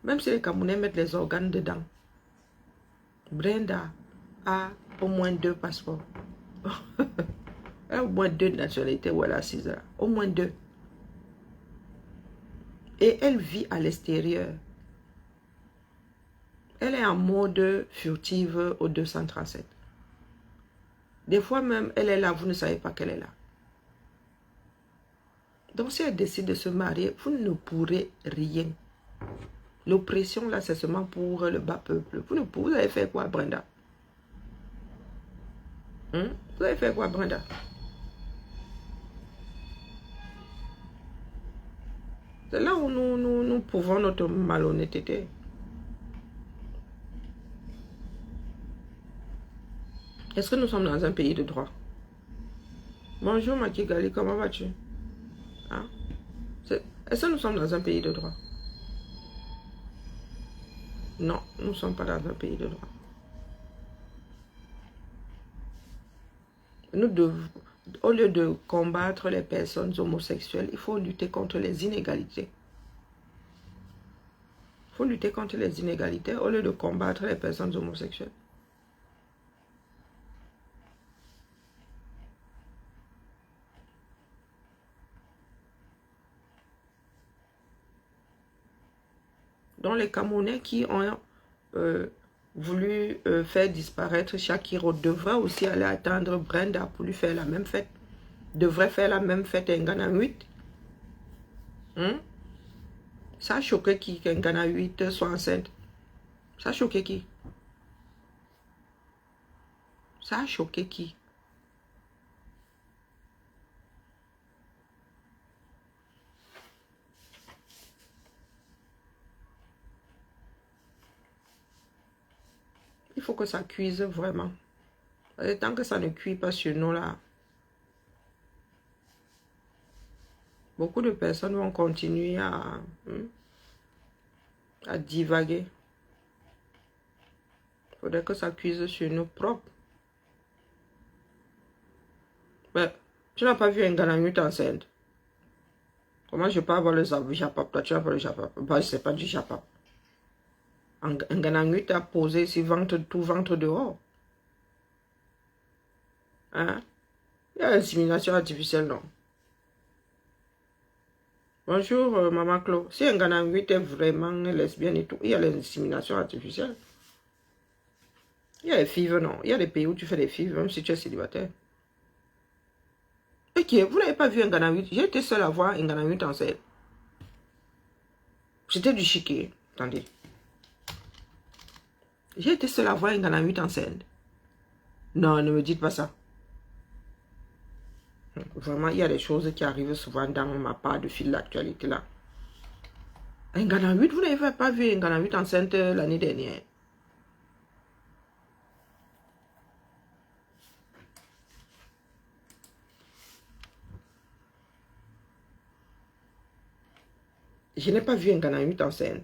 même si les Camerounais mettent les organes dedans, Brenda a au moins 2 passeports. Elle a au moins 2 nationalités où elle est assise là. Au moins 2. Et elle vit à l'extérieur. Elle est en mode furtive au 237. Des fois même, elle est là, vous ne savez pas qu'elle est là. Donc si elle décide de se marier, vous ne pourrez rien. L'oppression là, c'est seulement pour le bas peuple. Vous avez fait quoi, Brenda? Vous avez fait quoi, Brenda? C'est là où nous prouvons notre malhonnêteté. Est-ce que nous sommes dans un pays de droit? Bonjour Makigali, comment vas-tu? Hein? Est-ce que nous sommes dans un pays de droit? Non, nous ne sommes pas dans un pays de droit. Nous devons, au lieu de combattre les personnes homosexuelles, il faut lutter contre les inégalités. Il faut lutter contre les inégalités au lieu de combattre les personnes homosexuelles. Donc les Camerounais qui ont voulu faire disparaître Shakiro devraient aussi aller attendre Brenda pour lui faire la même fête. Devrait faire la même fête à Ngana 8. Ça a choqué qui qu'Ngana 8 soit enceinte? Ça a choqué qui? Ça a choqué qui? Il faut que ça cuise vraiment. Et tant que ça ne cuit pas sur nous là, beaucoup de personnes vont continuer à divaguer. Il faudrait que ça cuise sur nous propres. Mais tu n'as pas vu un Ngana enceinte? Comment je peux avoir le japap? Toi, tu n'as pas le japap. Bah, c'est pas du japap. Un Ngana a posé sur tout ventre dehors. Hein? Il y a l'insémination artificielle, non? Bonjour, Maman Claude. Si un Ngana est vraiment lesbienne et tout, il y a l'insémination artificielle. Il y a les fives, non? Il y a des pays où tu fais des fives, même si tu es célibataire. Ok, vous n'avez pas vu un Ngana 8? J'ai été seule à voir un Ngana 8 enceinte. C'était du chiquet. Attendez. J'ai été seule à voir un Ngana 8 enceinte. Non, ne me dites pas ça. Vraiment, il y a des choses qui arrivent souvent dans ma part de fil d'actualité là. Un Ngana 8, vous n'avez pas vu un Ngana 8 enceinte l'année dernière? Je n'ai pas vu un Ghana 8 en scène.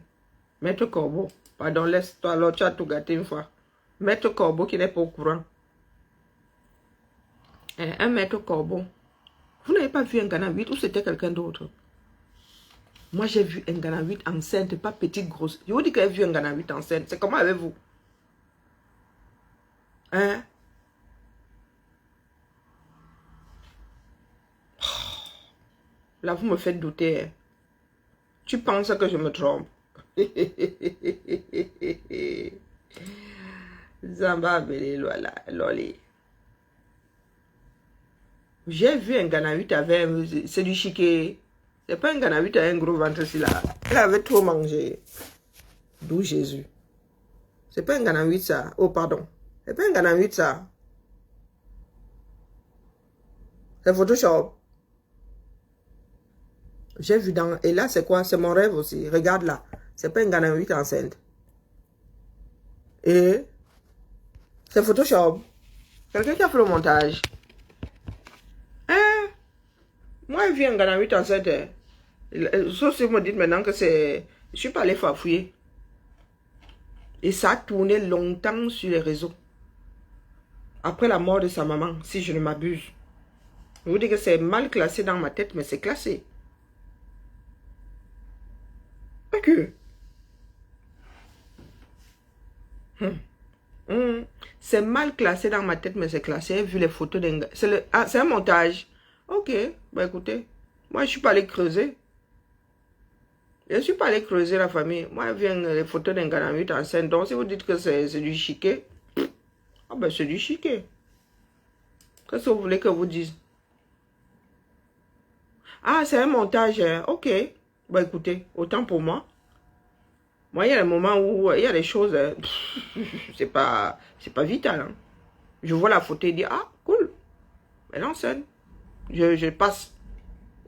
Maître Corbeau, pardon, laisse-toi, alors tu as tout gâté une fois. Maître Corbeau qui n'est pas au courant. Un Maître Corbeau. Vous n'avez pas vu un Ghana 8 ou c'était quelqu'un d'autre? Moi, j'ai vu un Ghana 8 enceinte, pas petite, grosse. Je vous dis que j'ai vu un Ghana 8 enceinte. C'est comment avec vous? Hein? Là, vous me faites douter. Hein? Tu penses que je me trompe? Zamba Bele Loli. J'ai vu un Ghana 8 avec... C'est du chiquet. C'est pas un Ghana 8 avec un gros ventre ici là. Elle avait trop mangé. D'où Jésus. C'est pas un Ghana 8 ça. Oh pardon. C'est pas un Ghana 8 ça. C'est Photoshop. J'ai vu dans... Et là c'est quoi? C'est mon rêve aussi. Regarde là. C'est pas un Ghana 8 enceinte. Et... C'est Photoshop. Quelqu'un qui a fait le montage. Hein? Moi, je vis un Ghana 8 enceinte. Sauf si vous me dites maintenant que c'est... Je suis pas allé fouiller. Et ça a tourné longtemps sur les réseaux. Après la mort de sa maman, si je ne m'abuse. Je vous dis que c'est mal classé dans ma tête, mais c'est classé. Ok. C'est mal classé dans ma tête, mais c'est classé. Vu les photos d'un gars. C'est un montage. Ok. Bah écoutez, moi je suis pas allé creuser. Je ne suis pas allé creuser la famille. Moi, je viens les photos d'un Ghana 8 en scène. Donc, si vous dites que c'est du chiquet, ah ben c'est du chiquet. Qu'est-ce que vous voulez que vous dise? Ah, c'est un montage. Hein? Ok. Bah écoutez, autant pour moi. Moi, il y a des moments où il y a des choses, c'est pas vital. Hein? Je vois la photo et dis, ah, cool. Mais en scène, je passe.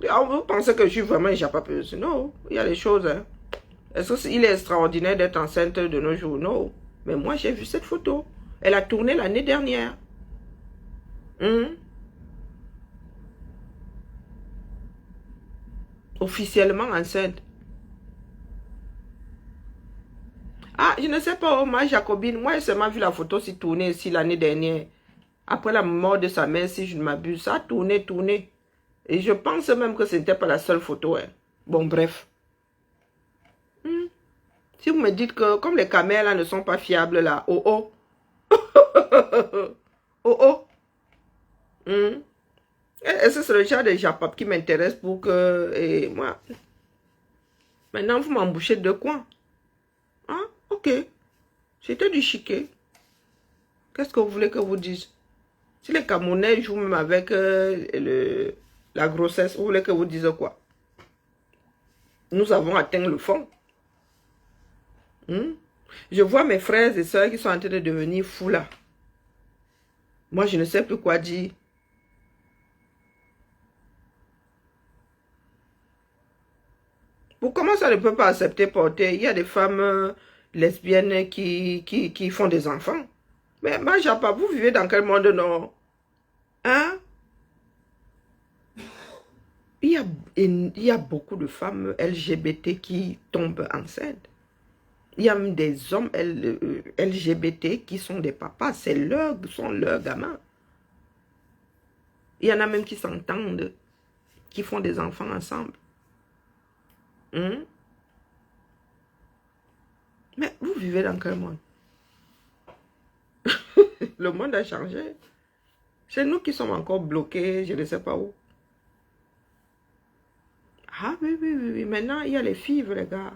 Ah, vous pensez que je suis vraiment échappapeuse? Non, il y a des choses. Hein. Est-ce qu'il est extraordinaire d'être enceinte de nos jours? Non. Mais moi, j'ai vu cette photo. Elle a tourné l'année dernière. Officiellement enceinte. Ah, je ne sais pas, ma Jacobine, moi, j'ai seulement vu la photo si tourner ici l'année dernière. Après la mort de sa mère, si je ne m'abuse, ça a tourné. Et je pense même que ce n'était pas la seule photo. Hein. Bon, bref. Si vous me dites que, comme les caméras là ne sont pas fiables là, oh. Est-ce que c'est le genre de Japap qui m'intéresse pour que... Et moi... Maintenant, vous m'embouchez de quoi? Ah, ok. C'était du chiquet. Qu'est-ce que vous voulez que vous dise? Si les Camerounais jouent même avec la grossesse, vous voulez que vous dise quoi? Nous avons atteint le fond. Je vois mes frères et soeurs qui sont en train de devenir fous là. Moi, je ne sais plus quoi dire. Comment ça ne peut pas accepter porter? Il y a des femmes lesbiennes qui font des enfants. Mais moi, Japa, vous vivez dans quel monde, non? Hein? Il y a beaucoup de femmes LGBT qui tombent enceintes. Il y a même des hommes LGBT qui sont des papas. Sont leurs gamins. Il y en a même qui s'entendent, qui font des enfants ensemble. Mais vous vivez dans quel monde? Le monde a changé. C'est nous qui sommes encore bloqués, je ne sais pas où. Ah oui. Maintenant, il y a les FIV, les gars.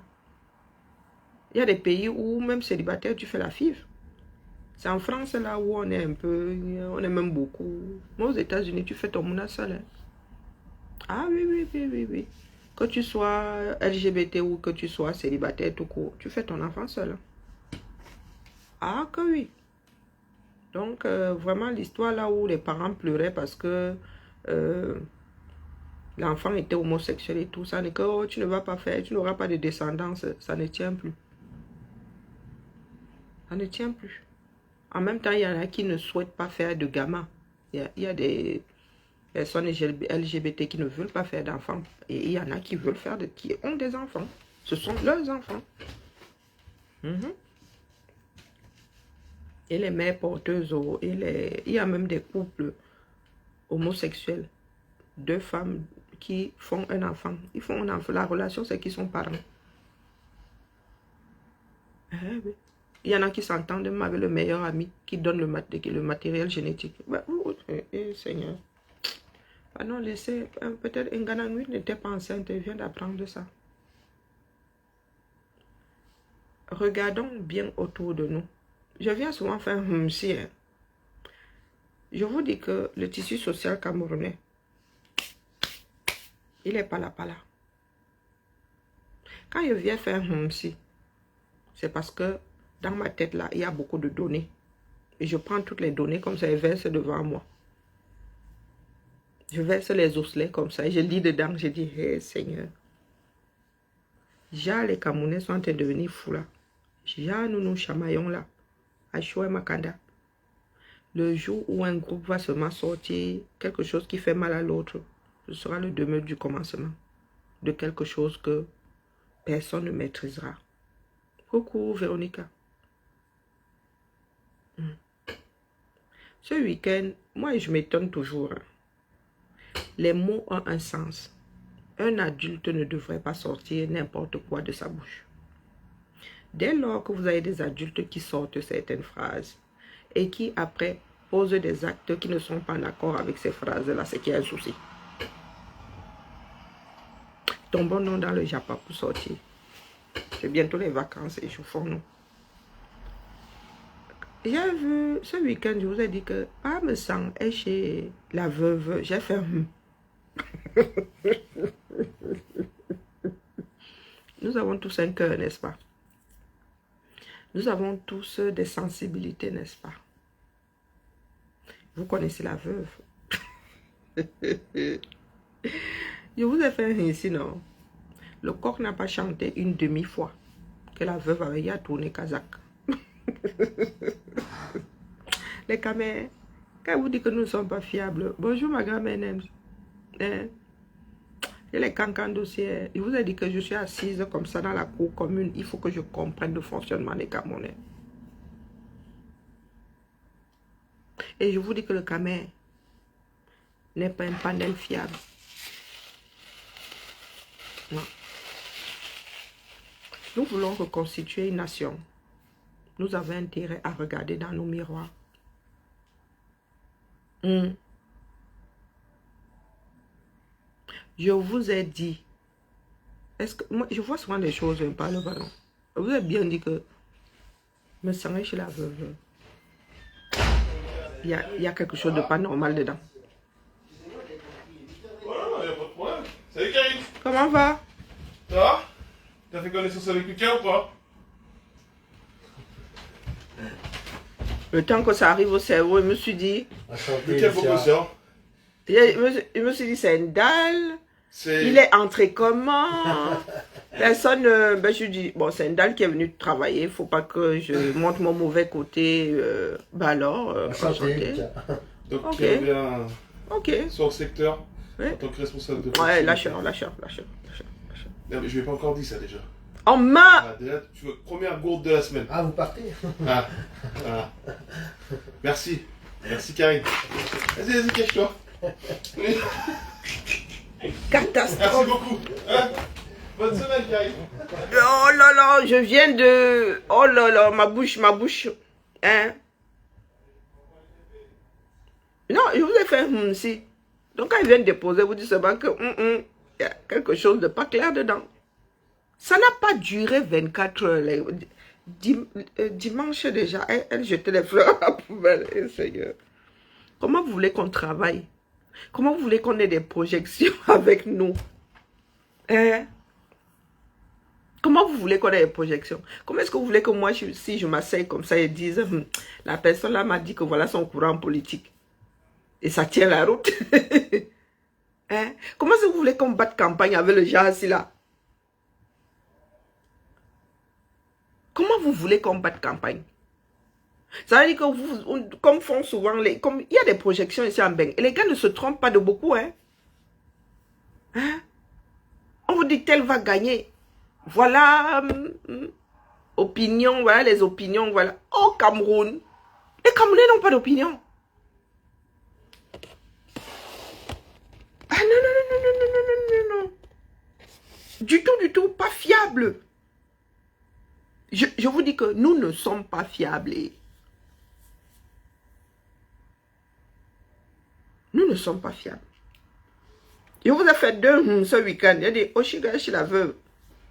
Il y a des pays où, même célibataire, tu fais la FIV. C'est en France, là, où on est un peu... On est même beaucoup. Moi, aux États-Unis, tu fais ton mouna seul. Hein. Ah oui. Que tu sois LGBT ou que tu sois célibataire tout court, tu fais ton enfant seul. Ah que oui. Donc, vraiment, l'histoire là où les parents pleuraient parce que l'enfant était homosexuel et tout, ça n'est que oh, tu ne vas pas faire, tu n'auras pas de descendance, ça ne tient plus. Ça ne tient plus. En même temps, il y en a qui ne souhaitent pas faire de gamins. Il y a des personnes LGBT qui ne veulent pas faire d'enfants. Et il y en a qui veulent faire, qui ont des enfants. Ce sont leurs enfants. Et les mères porteuses, il y a même des couples homosexuels. 2 femmes qui font un enfant. Ils font un enfant. La relation, c'est qu'ils sont parents. Oui. Il y en a qui s'entendent même avec le meilleur ami qui donne le matériel génétique. Seigneur. Ah non, laissez. Peut-être Nganangui n'était pas enceinte et vient d'apprendre ça. Regardons bien autour de nous. Je viens souvent faire un si. Je vous dis que le tissu social camerounais, il est pas là. Quand je viens faire un si, c'est parce que dans ma tête là, il y a beaucoup de données. Et je prends toutes les données comme ça et verse devant moi. Je verse les osselets comme ça et je lis dedans. Je dis, hé Seigneur. Ja, les Camerounais sont en train de devenir fous là. Ja, nous chamaillons là. Achoua Makanda. Le jour où un groupe va seulement sortir quelque chose qui fait mal à l'autre, ce sera le demeure du commencement de quelque chose que personne ne maîtrisera. Coucou Véronica. Ce week-end, moi je m'étonne toujours. Les mots ont un sens. Un adulte ne devrait pas sortir n'importe quoi de sa bouche. Dès lors que vous avez des adultes qui sortent certaines phrases et qui après posent des actes qui ne sont pas en accord avec ces phrases-là, c'est qu'il y a un souci. Tombons donc dans le Japon pour sortir. C'est bientôt les vacances et chauffons-nous. J'ai vu ce week-end, je vous ai dit que me sang est chez la veuve. J'ai fait Nous avons tous un cœur, n'est-ce pas? Nous avons tous des sensibilités, n'est-ce pas? Vous connaissez la veuve. Je vous ai fait ici, non? Le coq n'a pas chanté une demi-fois que la veuve avait à tourner Kazakh. Les camés, quand vous dites que nous ne sommes pas fiables, bonjour ma grand-mère Nems. Et les cancans dossiers, je vous ai dit que je suis assise comme ça dans la cour commune. Il faut que je comprenne le fonctionnement des Camerounais. Et je vous dis que le Camer n'est pas un panel fiable. Non. Nous voulons reconstituer une nation. Nous avons intérêt à regarder dans nos miroirs. Je vous ai dit, est-ce que moi je vois souvent des choses par le ballon. Je vous ai bien dit que me sens chez la veuve. Il y a quelque chose de pas normal dedans. Voilà, il n'y a pas de problème. Salut Karine. Comment va? Ça va? T'as fait connaissance avec Lucas ou pas? Le temps que ça arrive au cerveau, je me suis dit... Lucas proposition. Je me suis dit, c'est une dalle. Il est entré comment? Personne... je dis, bon, c'est une dalle qui est venue travailler. Il ne faut pas que je montre mon mauvais côté. Alors, enchanté. Donc, ok. tu reviens sur le secteur oui. en tant que responsable de... Ouais, lâcheur. Non, mais je ne l'ai pas encore dit ça déjà. En main. Déjà, tu veux, première gourde de la semaine. Ah, vous partez. Voilà. Merci. Merci Karine. Vas-y, cache-toi. Catastrophe. Merci beaucoup. Bonne semaine Karine. Oh là là, je viens de... Oh là là, ma bouche. Hein? Non, je vous ai fait si. Donc quand ils viennent déposer, vous dites seulement que y a quelque chose de pas clair dedans. Ça n'a pas duré 24 heures. Dimanche déjà, elle jetait les fleurs à la poubelle. Seigneur. Comment vous voulez qu'on travaille? Comment vous voulez qu'on ait des projections avec nous? Hein? Comment vous voulez qu'on ait des projections? Comment est-ce que vous voulez que moi, si je m'asseye comme ça et dise, la personne là m'a dit que voilà son courant politique. Et ça tient la route. Hein? Comment est-ce que vous voulez qu'on batte campagne avec le genre assis là? Comment vous voulez qu'on batte campagne? Ça veut dire que vous, comme font souvent comme il y a des projections ici en Beng, et les gars ne se trompent pas de beaucoup, hein. Hein? On vous dit qu'elle va gagner. Voilà, opinion, voilà les opinions, voilà. Au Cameroun, les Camerounais n'ont pas d'opinion. Ah non, non, non, non, non, non, non, non, non. Du tout, pas fiable. Je vous dis que nous ne sommes pas fiables. Nous ne sommes pas fiables. Je vous ai fait deux ce week-end. Il a dit, Oshiga chez la veuve.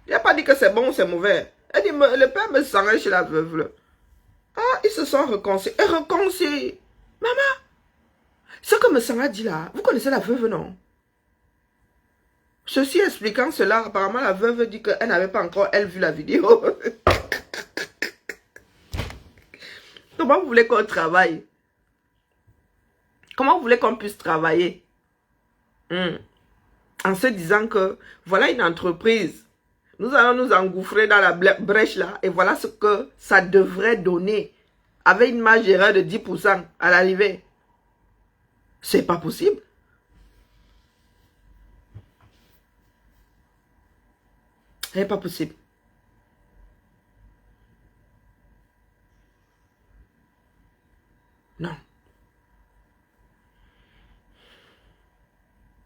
Il n'a pas dit que c'est bon ou c'est mauvais. Il a dit, le père me sent chez la veuve. Là. Ah, ils se sont réconciliés. Et réconciliés. Maman, ce que me Sanga dit là, vous connaissez la veuve, non? Ceci expliquant cela, apparemment la veuve dit qu'elle n'avait pas encore, elle, vu la vidéo. Comment vous voulez qu'on travaille? Comment vous voulez qu'on puisse travailler? En se disant que voilà une entreprise. Nous allons nous engouffrer dans la brèche là. Et voilà ce que ça devrait donner. Avec une marge d'erreur de 10% à l'arrivée. C'est pas possible. C'est pas possible. Non.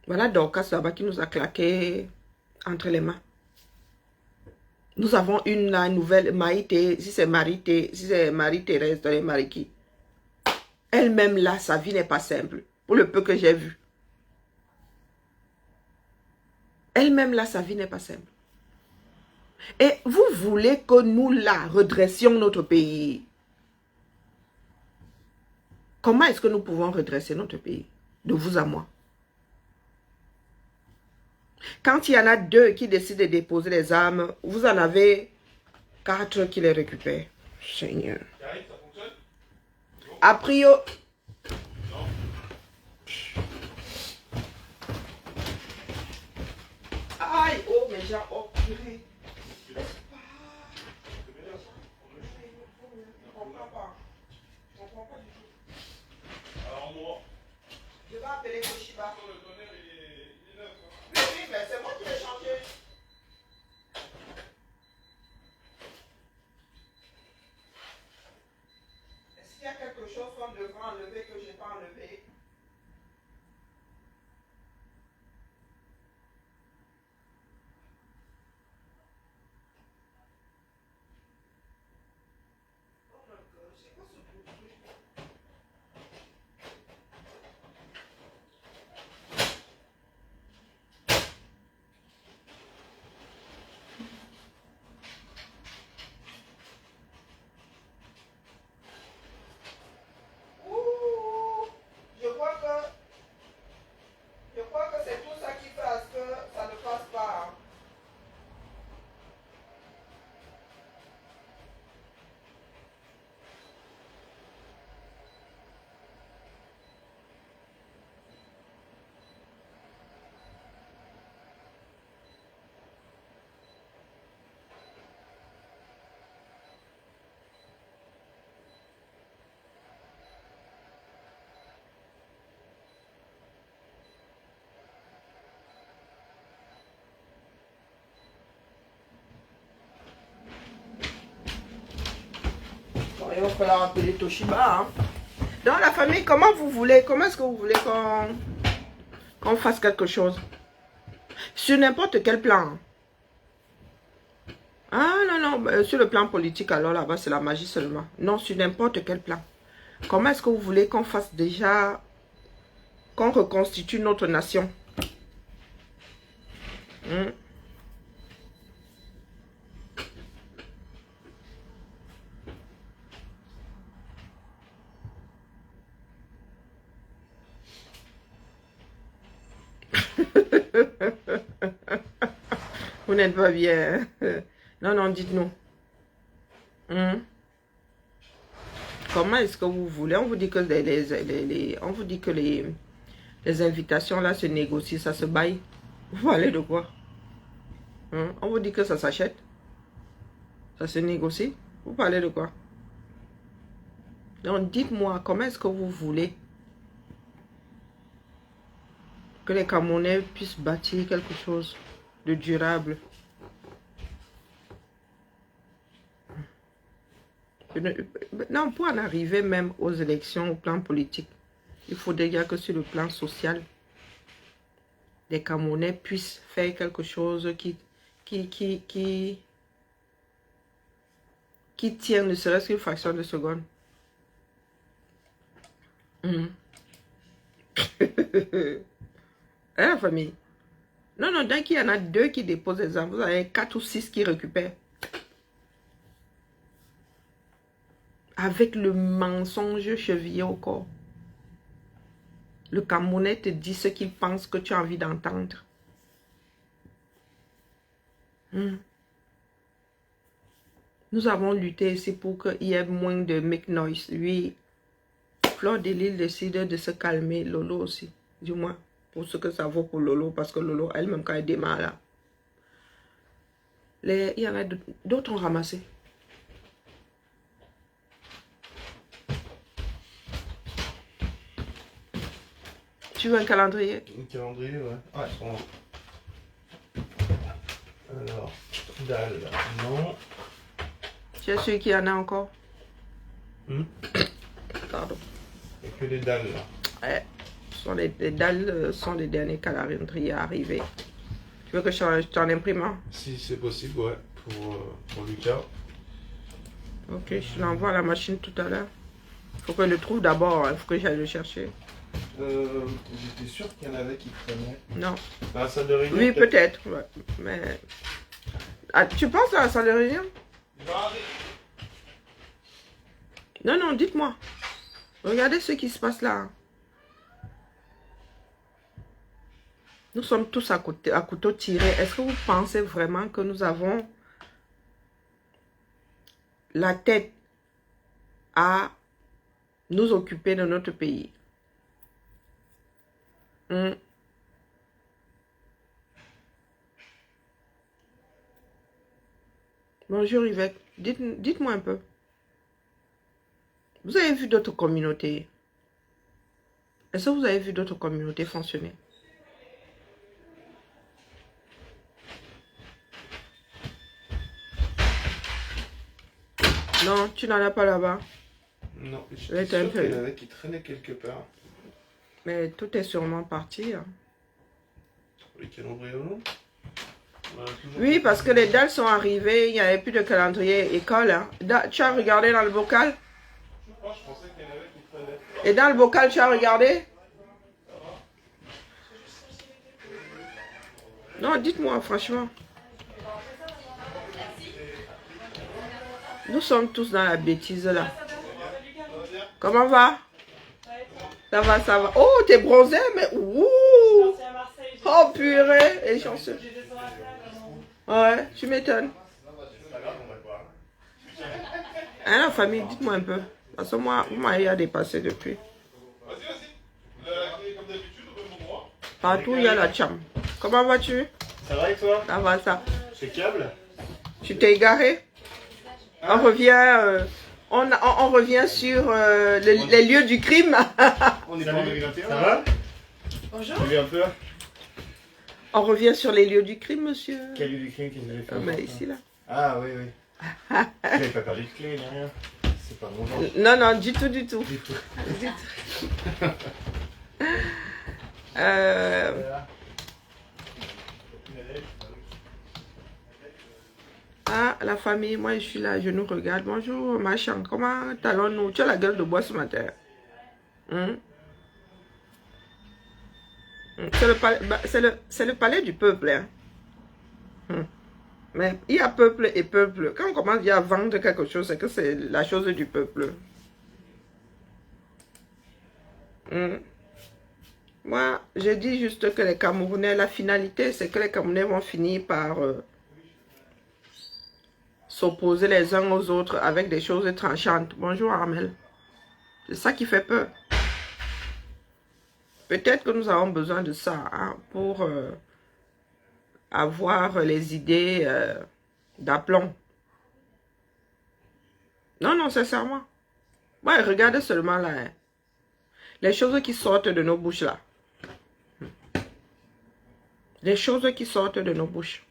Voilà Dorcas là-bas qui nous a claqué entre les mains. Nous avons une nouvelle Maïté, si c'est Marie-Thérèse dans les Mariki. Elle-même là, sa vie n'est pas simple. Pour le peu que j'ai vu. Elle-même là, sa vie n'est pas simple. Et vous voulez que nous là, redressions notre pays. Comment est-ce que nous pouvons redresser notre pays? De vous à moi. Quand il y en a 2 qui décident de déposer les armes, vous en avez 4 qui les récupèrent. Seigneur. A priori. Aïe, oh, mes gens, oh, purée. Je vais appeler Koshiba. Oui, mais c'est moi qui l'ai changé. Est-ce qu'il y a quelque chose qu'on devrait enlever que je n'ai pas enlevé? Je crois que c'est tout ça qui fait à ce que ça ne passe pas. Il va falloir appeler Toshiba. Hein. Dans la famille, comment est-ce que vous voulez qu'on fasse quelque chose? Sur n'importe quel plan. Ah non, sur le plan politique, alors là-bas, c'est la magie seulement. Non, sur n'importe quel plan. Comment est-ce que vous voulez qu'on fasse déjà, qu'on reconstitue notre nation? Vous n'êtes pas bien. Non, dites-nous. Comment est-ce que vous voulez? On vous dit que on vous dit que les invitations là se négocient, ça se baille. Vous parlez de quoi? On vous dit que ça s'achète. Ça se négocie. Vous parlez de quoi? Donc, dites-moi, comment est-ce que vous voulez que les Camerounais puissent bâtir quelque chose de durable? Non, pour en arriver même aux élections, au plan politique, il faudrait déjà que sur le plan social, les Camerounais puissent faire quelque chose qui tient ne serait-ce qu'une fraction de seconde. Hein, la famille? Non, non, dès qu'il y en a 2 qui déposent les armes, vous avez 4 ou 6 qui récupèrent. Avec le mensonge chevillé au corps. Le Camerounais te dit ce qu'il pense que tu as envie d'entendre. Nous avons lutté ici pour qu'il y ait moins de make noise. Oui, Fleur de Lille décide de se calmer. Lolo aussi, du moins, pour ce que ça vaut pour Lolo. Parce que Lolo, elle-même, quand elle démarre là, il y en a d'autres ont ramassé. Tu veux un calendrier? Un calendrier, ouais. Ouais, bon. Alors, dalle, non. Tu es sûr qu'il y en a encore? Pardon. Il n'y a que des dalles, là. Ouais. Les dalles sont les derniers calendriers arrivés. Tu veux que je t'en imprime un? Si c'est possible, ouais, pour Lucas. Ok, je l'envoie à la machine tout à l'heure. Il faut que je le trouve d'abord, il faut que j'aille le chercher. J'étais sûr qu'il y en avait qui prenaient. Non. Dans la salle de réunion? Oui, peut-être, ouais. Mais... Ah, tu penses à la salle de réunion? Non, non, dites-moi. Regardez ce qui se passe là. Nous sommes tous à couteau tiré. Est-ce que vous pensez vraiment que nous avons la tête à nous occuper de notre pays? Bonjour Yvette, dites-moi un peu. Vous avez vu d'autres communautés? Est-ce que vous avez vu d'autres communautés fonctionner? Non, tu n'en as pas là-bas. Non, j'étais sûr qu'il y en avait qui traînaient quelque part. Mais tout est sûrement parti. Hein. Les calendriers, non? Oui, parce que les dalles sont arrivées, il n'y avait plus de calendrier école. Hein. Tu as regardé dans le bocal? Je pensais qu'il y en avait qui traînaient. Et dans le bocal, tu as regardé? Non, dites-moi franchement. Nous sommes tous dans la bêtise là. Comment va? Ça va, ça va. Oh, t'es bronzé, mais ouh! Oh purée! Et chanceux. Ouais, tu m'étonnes. Hein, la famille, dites-moi un peu. Parce que moi, vous m'avez dépassé depuis. Partout, il y a la chambre. Comment vas-tu? Ça va et toi? Ça va, ça. C'est câble? Tu t'es égaré? On revient, on revient sur les lieux du crime. On est pas en 2021. Ça va? Bonjour. Tu viens un peu? On revient sur les lieux du crime, monsieur. Quel lieu du crime qu'ils avaient fait? Mais ici, là. Ah oui, oui. J'avais pas perdu de clé, ni rien. C'est pas mon genre. Non, non, du tout, du tout. Du tout. Du tout. Ah, la famille, moi je suis là, je nous regarde. Bonjour, machin, comment allons-nous? Tu as la gueule de bois ce matin. C'est le palais du peuple. Hein. Mais il y a peuple et peuple. Quand on commence à vendre quelque chose, c'est que c'est la chose du peuple. Moi, je dis juste que les Camerounais, la finalité, c'est que les Camerounais vont finir par s'opposer les uns aux autres avec des choses tranchantes. Bonjour Armel. C'est ça qui fait peur. Peut-être que nous avons besoin de ça hein, pour avoir les idées d'aplomb. Non, non, sincèrement. Ouais, regardez seulement là. Hein. Les choses qui sortent de nos bouches là. Les choses qui sortent de nos bouches.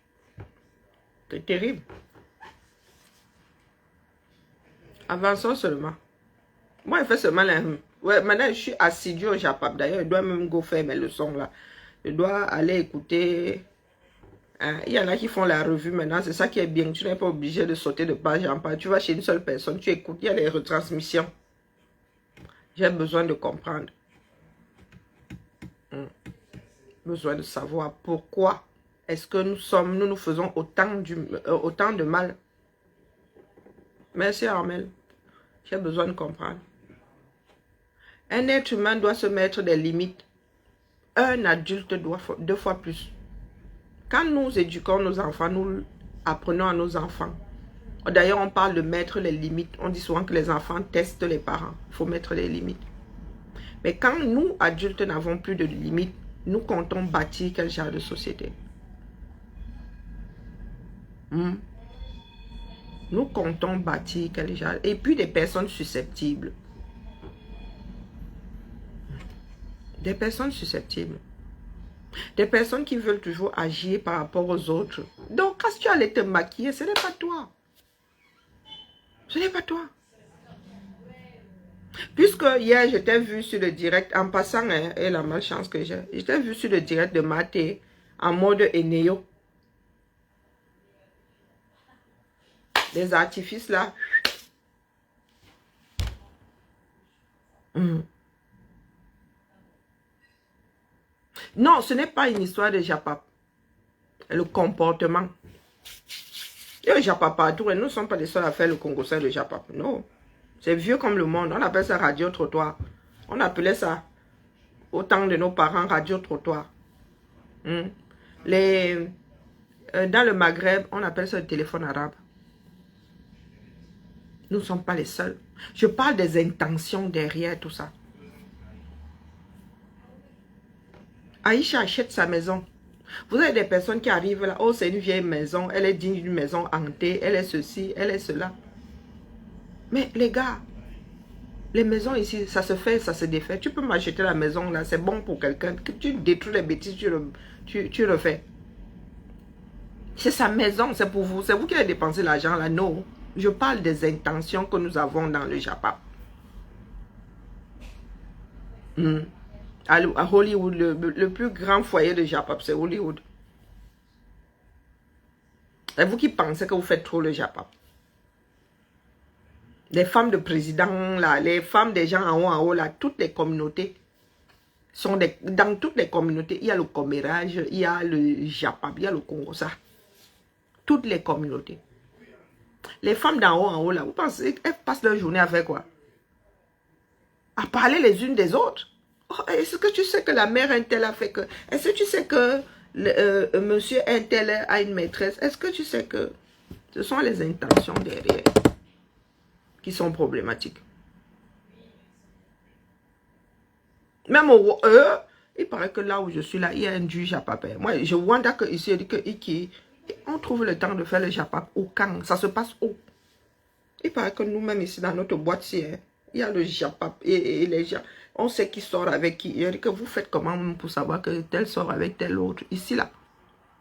C'est terrible. Avançons seulement. Moi, je fais seulement la... Ouais, maintenant, je suis assidu au Japap. D'ailleurs, je dois même go faire mes leçons là. Je dois aller écouter... Hein, il y en a qui font la revue maintenant. C'est ça qui est bien. Tu n'es pas obligé de sauter de page en page. Tu vas chez une seule personne. Tu écoutes. Il y a les retransmissions. J'ai besoin de comprendre. Besoin de savoir pourquoi est-ce que nous faisons autant de mal. Merci Armel. J'ai besoin de comprendre. Un être humain doit se mettre des limites. Un adulte doit 2 fois plus. Quand nous éduquons nos enfants, nous apprenons à nos enfants. D'ailleurs, on parle de mettre les limites. On dit souvent que les enfants testent les parents. Il faut mettre les limites. Mais quand nous, adultes, n'avons plus de limites, nous comptons bâtir quel genre de société? Nous comptons bâtir quel genre? Et puis des personnes susceptibles. Des personnes susceptibles. Des personnes qui veulent toujours agir par rapport aux autres. Donc, quand tu allais te maquiller, ce n'est pas toi. Ce n'est pas toi. Puisque hier, je t'ai vu sur le direct, en passant, hein, et la malchance que j'ai, je t'ai vu sur le direct de Maté, en mode Eneo. Les artifices là. Non, ce n'est pas une histoire de Japap. Le comportement. Il y a le Japap partout et nous ne sommes pas les seuls à faire le Congo, c'est le Japap. Non. C'est vieux comme le monde. On appelle ça radio-trottoir. On appelait ça, au temps de nos parents, radio-trottoir. Dans le Maghreb, on appelle ça le téléphone arabe. Nous ne sommes pas les seuls. Je parle des intentions derrière tout ça. Aïcha achète sa maison. Vous avez des personnes qui arrivent là. Oh, c'est une vieille maison. Elle est digne d'une maison hantée. Elle est ceci, elle est cela. Mais les gars, les maisons ici, ça se fait, ça se défait. Tu peux m'acheter la maison là, c'est bon pour quelqu'un. Que tu détruis les bêtises, tu le fais. C'est sa maison, c'est pour vous. C'est vous qui avez dépensé l'argent là. Non. Je parle des intentions que nous avons dans le Japap. À Hollywood, le plus grand foyer de Japap, c'est Hollywood. C'est vous qui pensez que vous faites trop le Japap. Les femmes de président, là, les femmes des gens en haut, là, toutes les communautés sont dans toutes les communautés. Il y a le commérage, il y a le Japap, il y a le Congo, ça. Toutes les communautés. Les femmes d'en haut, en haut, là, vous pensez qu'elles passent leur journée à faire quoi? À parler les unes des autres. Oh, est-ce que tu sais que la mère Intel a fait que... Est-ce que tu sais que monsieur Intel a une maîtresse? Est-ce que tu sais que... Ce sont les intentions derrière qui sont problématiques. Même il paraît que là où je suis là, il y a un du Japap. Moi, je wonder que ici, on trouve le temps de faire le Japap au camp. Ça se passe où? Il paraît que nous-mêmes ici, dans notre boîte, il y a le Japap et les gens... On sait qui sort avec qui. Il dit que vous faites comment pour savoir que tel sort avec tel autre. Ici, là.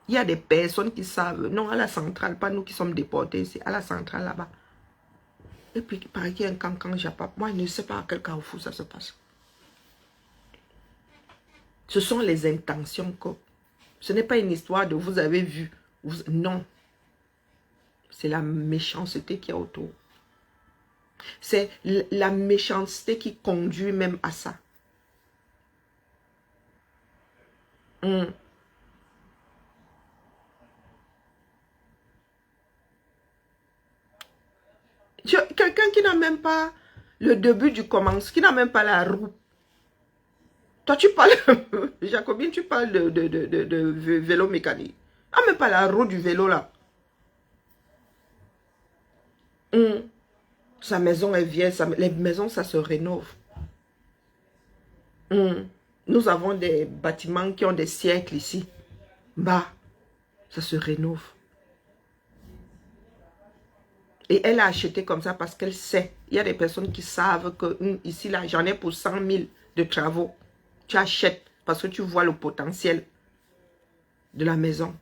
Il y a des personnes qui savent. Non, à la centrale, pas nous qui sommes déportés ici. À la centrale, là-bas. Et puis, il paraît qu'il y a un cancan Japap. Moi, je ne sais pas à quel carrefour ça se passe. Ce sont les intentions que... Ce n'est pas une histoire de vous avez vu. Non. C'est la méchanceté qu'il y a autour. C'est la méchanceté qui conduit même à ça. Quelqu'un qui n'a même pas le début du commence, qui n'a même pas la roue. Toi, tu parles, Jacobine, tu parles de vélo mécanique. Ah, même pas la roue du vélo là. Sa maison est vieille, les maisons, ça se rénove. Nous avons des bâtiments qui ont des siècles ici. Bah, ça se rénove. Et elle a acheté comme ça parce qu'elle sait. Il y a des personnes qui savent que ici, là, j'en ai pour 100 000 de travaux. Tu achètes parce que tu vois le potentiel de la maison.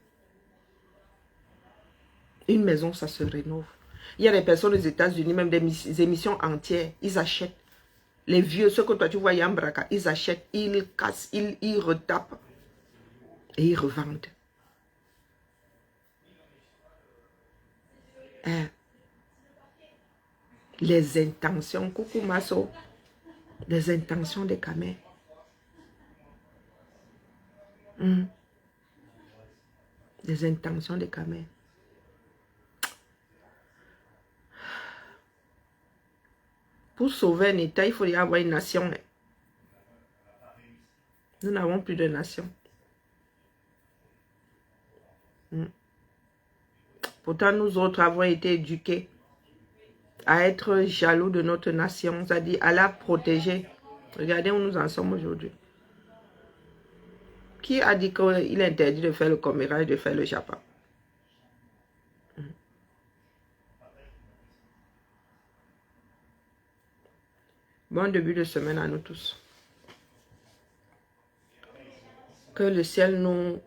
Une maison, ça se rénove. Il y a des personnes aux États-Unis, même des émissions entières, ils achètent. Les vieux, ceux que toi tu vois, Yambraka, ils achètent, ils cassent, ils retapent et ils revendent. Hein? Les intentions, coucou Masso, les intentions des camés. Les intentions des camés. Pour sauver un État, il faut y avoir une nation. Nous n'avons plus de nation. Pourtant, nous autres avons été éduqués à être jaloux de notre nation, c'est-à-dire à la protéger. Regardez où nous en sommes aujourd'hui. Qui a dit qu'il est interdit de faire le commérage, de faire le japa? Bon début de semaine à nous tous. Que le ciel nous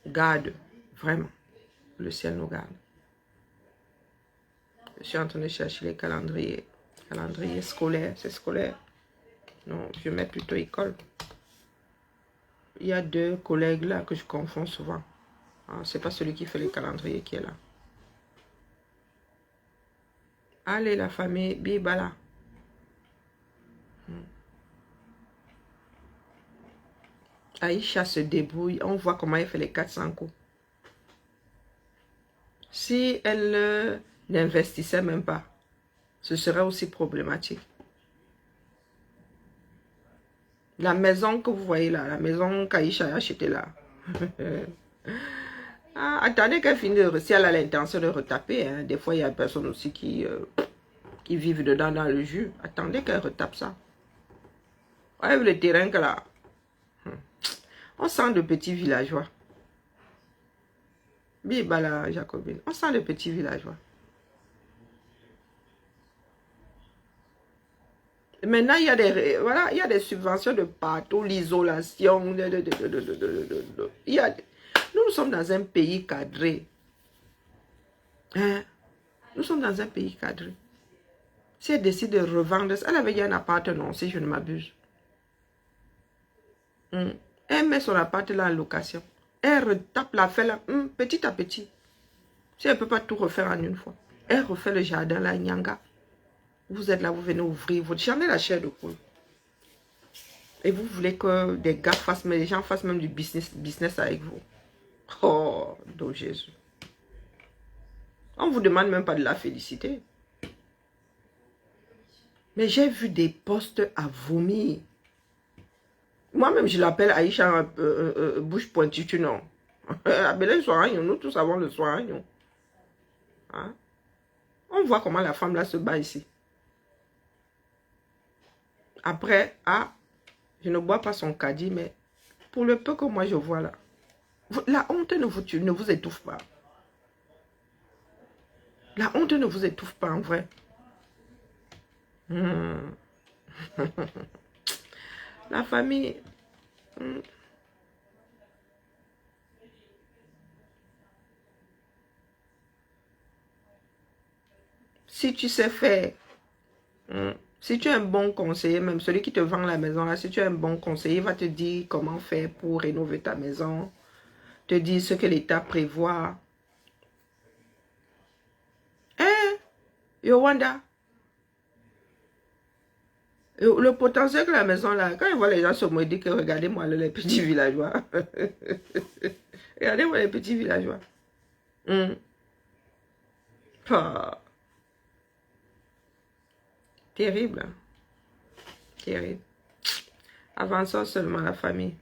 garde, vraiment. Le ciel nous garde. Je suis en train de chercher les calendriers. Calendrier scolaire, c'est scolaire. Non, je mets plutôt école. Il y a deux collègues là que je confonds souvent. Ah, c'est pas celui qui fait les calendriers qui est là. Allez la famille, bibala. Aïcha se débrouille, on voit comment elle fait les 400 coups. Si elle n'investissait même pas, ce serait aussi problématique. La maison que vous voyez là, la maison qu'Aïcha a achetée là. Ah, attendez qu'elle finisse, si elle a l'intention de retaper, hein. Des fois il y a des personnes aussi qui vivent dedans dans le jus. Attendez qu'elle retape ça. Voyez le terrain que là. On sent de petits villageois. Bibala Jacobine. On sent de petits villageois. Et maintenant, il y a des, voilà, il y a des subventions de partout, l'isolation. Nous sommes dans un pays cadré. Hein? Nous sommes dans un pays cadré. Si elle décide de revendre, elle avait déjà un appartement, si je ne m'abuse. Elle met son appart là en location. Elle retape la fait là, petit à petit. Si elle ne peut pas tout refaire en une fois. Elle refait le jardin là, Nyanga. Vous êtes là, vous venez ouvrir votre... Jamais la chair de poule. Et vous voulez que des gars fassent, mais les gens fassent même du business avec vous. Oh, donc Jésus. On ne vous demande même pas de la féliciter. Mais j'ai vu des postes à vomir. Moi-même, je l'appelle Aïcha bouche pointue, tu non. Appelez le soiragnon, nous tous avons le soiragnon. Hein? On voit comment la femme là se bat ici. Après, je ne bois pas son caddie, mais pour le peu que moi je vois là, la honte ne vous étouffe pas. La honte ne vous étouffe pas en vrai. La famille. Si tu sais faire, si tu es un bon conseiller, même celui qui te vend la maison là, si tu es un bon conseiller, il va te dire comment faire pour rénover ta maison, te dire ce que l'État prévoit. Hein? Yowanda? Le potentiel que la maison là, quand il voit les gens se dire que regardez-moi les petits villageois. Regardez-moi les petits villageois. Ah. Terrible. Hein? Terrible. Avançons seulement la famille.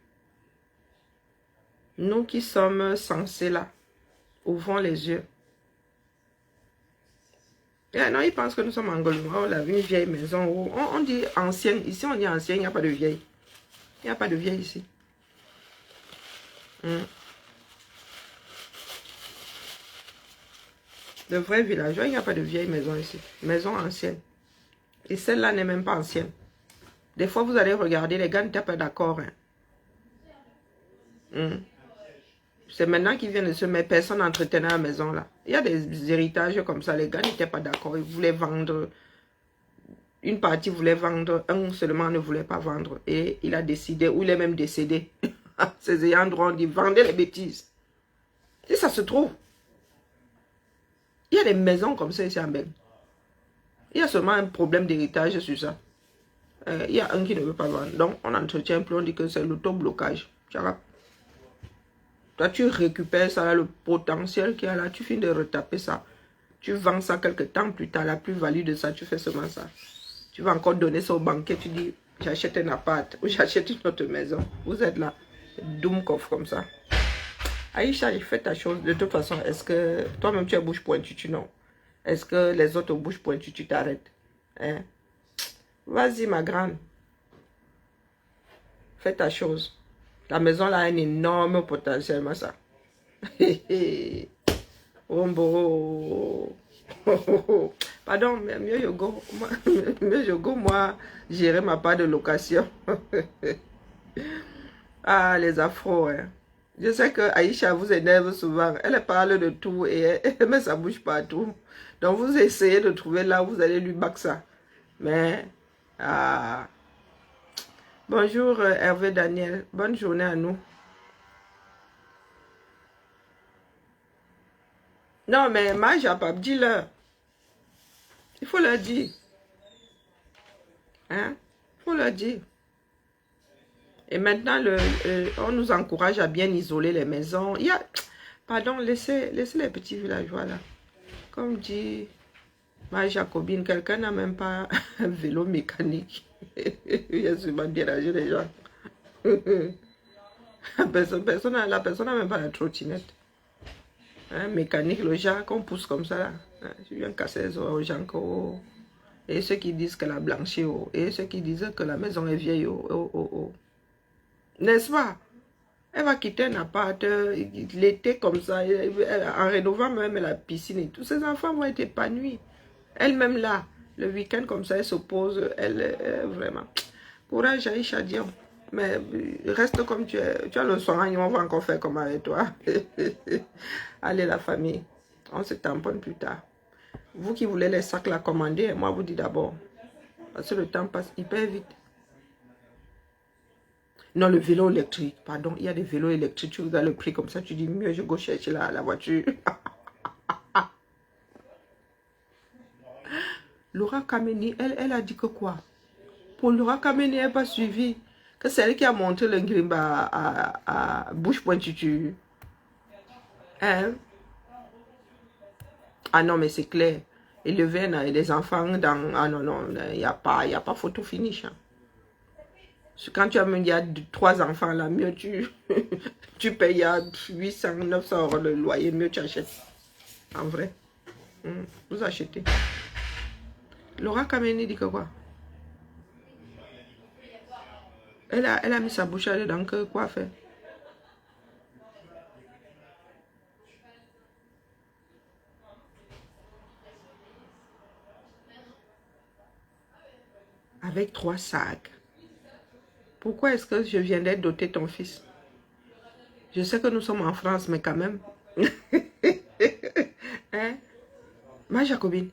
Nous qui sommes censés là, ouvrons les yeux. Et non, ils pensent que nous sommes en Angleterre. On a vu une vieille maison. On dit ancienne. Ici, on dit ancienne. Il n'y a pas de vieille. Il n'y a pas de vieille ici. Le vrai villageois, il n'y a pas de vieille maison ici. Maison ancienne. Et celle-là n'est même pas ancienne. Des fois, vous allez regarder, les gars n'étaient pas d'accord. Hein. C'est maintenant qu'ils viennent de se mettre, personne n'entretenait la maison là. Il y a des héritages comme ça, les gars n'étaient pas d'accord. Ils voulaient vendre. Une partie voulait vendre, un seulement ne voulait pas vendre. Et il a décidé, ou il est même décédé. Ses ayants droit ont dit, vendez les bêtises. Et ça se trouve. Il y a des maisons comme ça ici en Belgique. Il y a seulement un problème d'héritage sur ça. Il y a un qui ne veut pas vendre. Donc, on n'entretient plus, on dit que c'est l'auto-blocage. Toi, tu récupères ça, là, le potentiel qu'il y a là, tu finis de retaper ça. Tu vends ça quelques temps plus tard, la plus-value de ça, tu fais seulement ça. Tu vas encore donner ça au banquier, tu dis, j'achète un appart ou j'achète une autre maison. Vous êtes là, Doomkov comme ça. Aïcha, fais ta chose. De toute façon, est-ce que toi-même tu es bouche pointue, tu non? Est-ce que les autres bouche pointue, tu t'arrêtes? Hein? Vas-y, ma grande. Fais ta chose. La maison là a un énorme potentiel, ma ça. Ombo. Pardon, mais mieux je go. Mieux je go, moi, gérer ma part de location. Ah, les afros, hein. Je sais que Aïcha vous énerve souvent. Elle parle de tout et elle met sa bouche partout. Donc, vous essayez de trouver là où vous allez lui back ça. Mais, ah. Bonjour Hervé Daniel. Bonne journée à nous. Non, mais Maja, pap, dis-leur. Il faut leur dire. Hein? Il faut leur dire. Et maintenant, on nous encourage à bien isoler les maisons. Il y a... Pardon, laissez les petits villageois là. Comme dit ma Jacobine, quelqu'un n'a même pas un vélo mécanique. Il a sûrement dérangé les gens. La personne n'a même pas la trottinette. Hein, mécanique, le genre qu'on pousse comme ça. Hein, je viens casser les oreilles aux gens. Oh. Et ceux qui disent qu'elle a blanchi. Oh. Et ceux qui disent que la maison est vieille. Oh. N'est-ce pas? Elle va quitter un appart l'été comme ça. En rénovant même la piscine et tous ses enfants vont être épanouis. Elle-même là, le week-end comme ça, elle s'oppose. Elle vraiment. Courage Aïcha Dion. Mais reste comme tu es. Tu as le soin, on va encore faire comme avec toi. Allez la famille, on se tamponne plus tard. Vous qui voulez les sacs la commander, moi vous dis d'abord. Parce que le temps passe hyper vite. Non, le vélo électrique, pardon, il y a des vélos électriques, tu regardes le prix comme ça, tu dis mieux je go chercher la voiture. Laura Kameni, elle a dit que quoi? Pour Laura Kameni, elle n'a pas suivi. Que c'est elle qui a montré le grimba à bouche pointue. Hein? Ah non, mais c'est clair. Élever les enfants dans... Ah non, il n'y a pas photo finish. Hein. Quand tu as il y a 3 enfants là, mieux tu payes à 800, 900 € le loyer, mieux tu achètes. En vrai. Vous achetez. Laura Kameni dit que quoi? Elle a mis sa bouche dedans, que quoi faire? Avec 3 sacs. Pourquoi est-ce que je viendrais doter ton fils? Je sais que nous sommes en France, mais quand même. Hein? Ma Jacobine,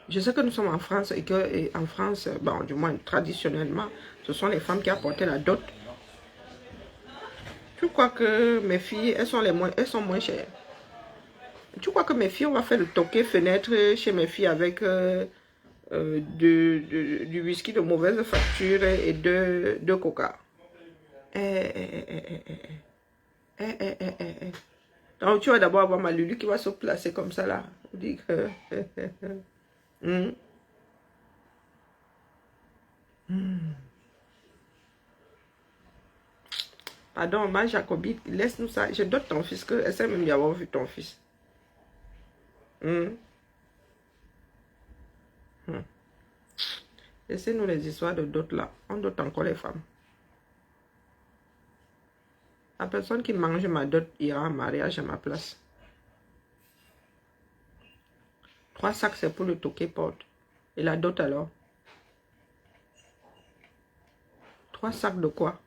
je sais que nous sommes en France et qu'en France, bon, du moins traditionnellement, ce sont les femmes qui apportaient la dot. Tu crois que mes filles, elles sont moins chères? Tu crois que mes filles, on va faire le toquet fenêtre chez mes filles avec du whisky de mauvaise facture et de coca? Donc tu vas d'abord avoir ma Lulu qui va se placer comme ça là. On dit que... Pardon, ma Jacobite, laisse-nous ça. Je dote ton fils, que essaie même d'y avoir vu ton fils. Laissez-nous les histoires de dot là. On dote encore les femmes. La personne qui mange ma dot ira en mariage à ma place. 3 sacs, c'est pour le toqué porte. Et la dot alors? 3 sacs de quoi?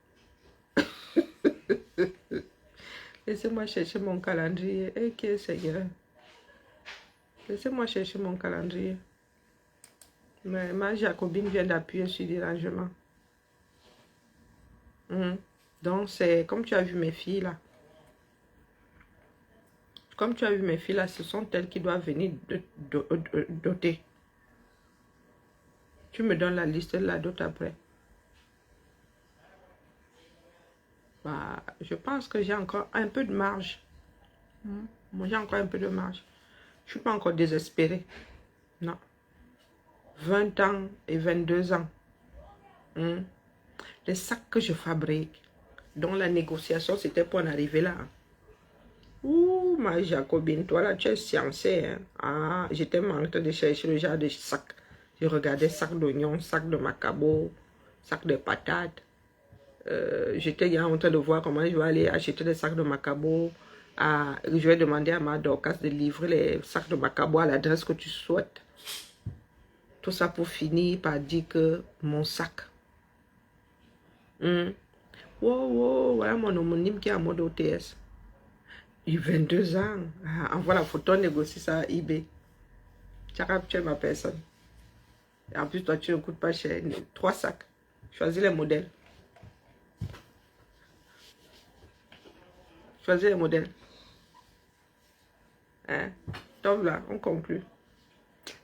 Laissez-moi chercher mon calendrier. Ok, Seigneur. Laissez-moi chercher mon calendrier. Mais ma Jacobine vient d'appuyer sur dérangement. Donc, c'est comme tu as vu mes filles là. Comme tu as vu mes filles là, ce sont elles qui doivent venir doter. Tu me donnes la liste de la dot après. Bah, je pense que j'ai encore un peu de marge. Moi, j'ai encore un peu de marge. Je ne suis pas encore désespérée. Non. 20 ans et 22 ans. Les sacs que je fabrique, dont la négociation, c'était pour en arriver là. Ouh, ma Jacobine, toi là, tu es sciencée. Hein? Ah, j'étais en train de chercher le genre de sac. Je regardais sac d'oignons, sac de macabo, sac de patates. J'étais en train de voir comment je vais aller acheter des sacs de macabo. Je vais demander à ma Dorcas de livrer les sacs de macabo à l'adresse que tu souhaites. Tout ça pour finir par dire que mon sac. Wow, voilà mon homonyme qui est en mode OTS. Il a 22 ans. Envoie la photo, négocie ça à eBay. Tu as capturé ma personne. Et en plus, toi, tu ne coûtes pas cher. 3 sacs. Choisis les modèles. Choisis les modèles. Hein? Donc là, on conclut.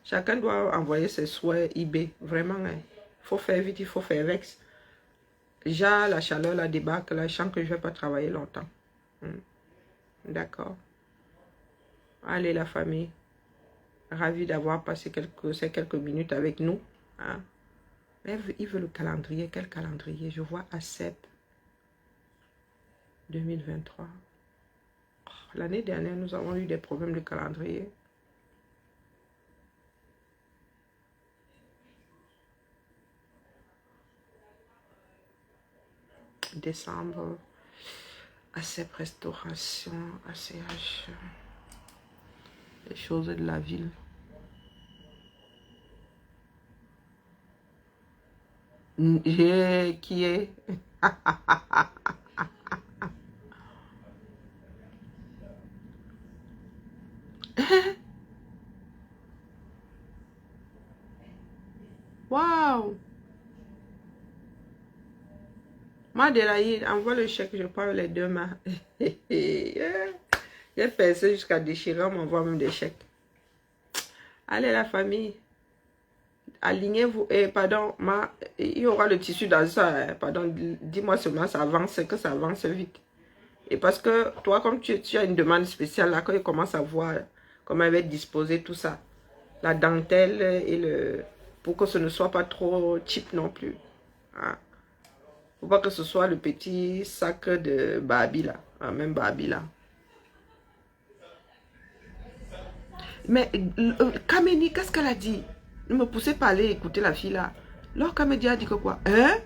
Chacun doit envoyer ses souhaits eBay. Vraiment, il faut faire vite, il faut faire vex. Déjà, la chaleur, la débarque, là, je sens que je ne vais pas travailler longtemps. D'accord. Allez, la famille. Ravi d'avoir passé ces quelques minutes avec nous. Hein? Mais il veut le calendrier. Quel calendrier? Je vois ACEP 2023. Oh, l'année dernière, nous avons eu des problèmes de calendrier. Décembre. ACEP Restauration. ACH. Les choses de la ville. Qui est waouh. Madelaïde, envoie le chèque, je prends les 2 mains. J'ai fait ça jusqu'à déchirer, on m'envoie même des chèques. Allez la famille, alignez-vous. Pardon, il y aura le tissu dans ça. Hein. Pardon, dis-moi seulement ça avance, que ça avance vite. Et parce que toi, comme tu as une demande spéciale, là, quand il commence à voir comment elle va être disposée, tout ça. La dentelle et le... Pour que ce ne soit pas trop cheap non plus. Hein. Faut pas que ce soit le petit sac de Barbie là. Ah, même Barbie là. Mais Kameni, qu'est-ce qu'elle a dit? Ne me poussez pas à aller écouter la fille là. Alors Kameni a dit que quoi? Hein?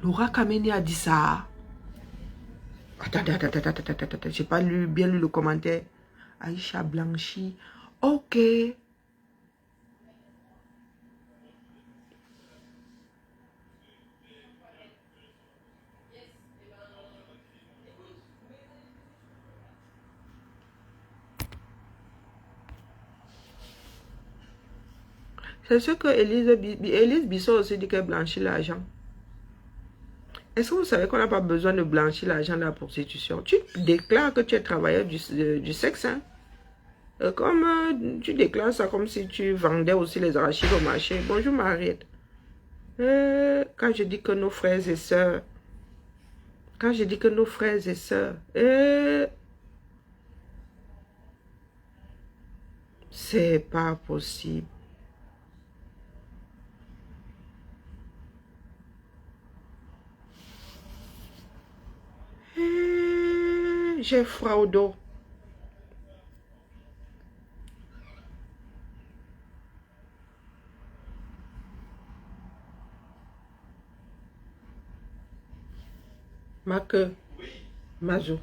Laura Kameni a dit ça. Attends. J'ai pas bien lu le commentaire. Aïcha Blanchi. Ok. C'est ce que Élise Bissot aussi dit qu'elle blanchit l'argent. Est-ce que vous savez qu'on n'a pas besoin de blanchir l'argent de la prostitution? Tu déclares que tu es travailleur du sexe, hein? Comme tu déclares ça comme si tu vendais aussi les arachides au marché. Bonjour Mariette. Quand je dis que nos frères et sœurs, c'est pas possible. J'ai froid au dos. Ma queue. Mazou.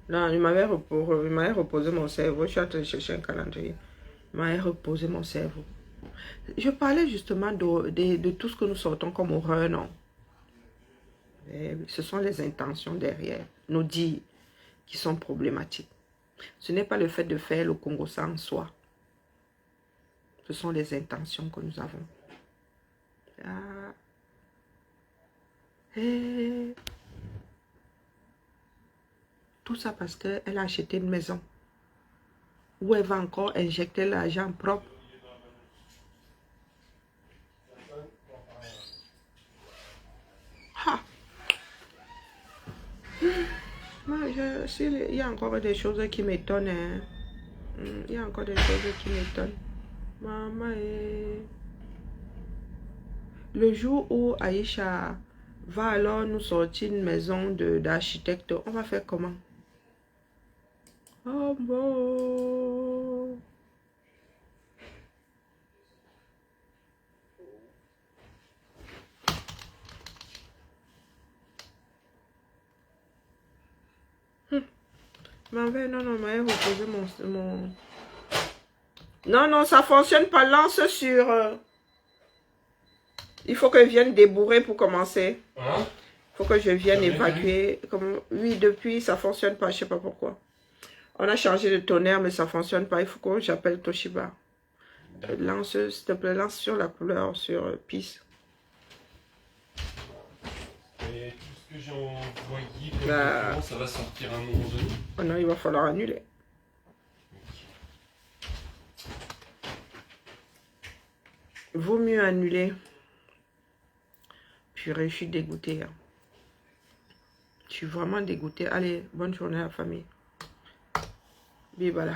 Non, il m'avait reposé mon cerveau. Je suis en train de chercher un calendrier. Il m'avait reposé mon cerveau. Je parlais justement de tout ce que nous sortons comme horreur, non? Et ce sont les intentions derrière, nos dires qui sont problématiques. Ce n'est pas le fait de faire le Congo ça en soi. Ce sont les intentions que nous avons. Ah. Et tout ça parce qu'elle a acheté une maison où elle va encore injecter l'argent propre. Ah. Moi, il y a encore des choses qui m'étonnent. Hein. Il y a encore des choses qui m'étonnent. Maman, le jour où Aïcha va alors nous sortir une maison d'architecte, on va faire comment? Oh bon. Non, mais reposer mon... Non, ça fonctionne pas. Lance sur... Il faut que je vienne débourrer pour commencer. Hein? Il faut que je vienne évacuer. Oui, depuis, ça fonctionne pas. Je sais pas pourquoi. On a changé de tonnerre, mais ça fonctionne pas. Il faut que j'appelle Toshiba. Lance, s'il te plaît, lance sur la couleur, sur Peace. Et tout ce que j'ai envoyé, comment ça va sortir à un moment donné? Oh non, il va falloir annuler. Vaut mieux annuler. Purée, je suis dégoûtée. Hein. Je suis vraiment dégoûtée. Allez, bonne journée à la famille. Vive là.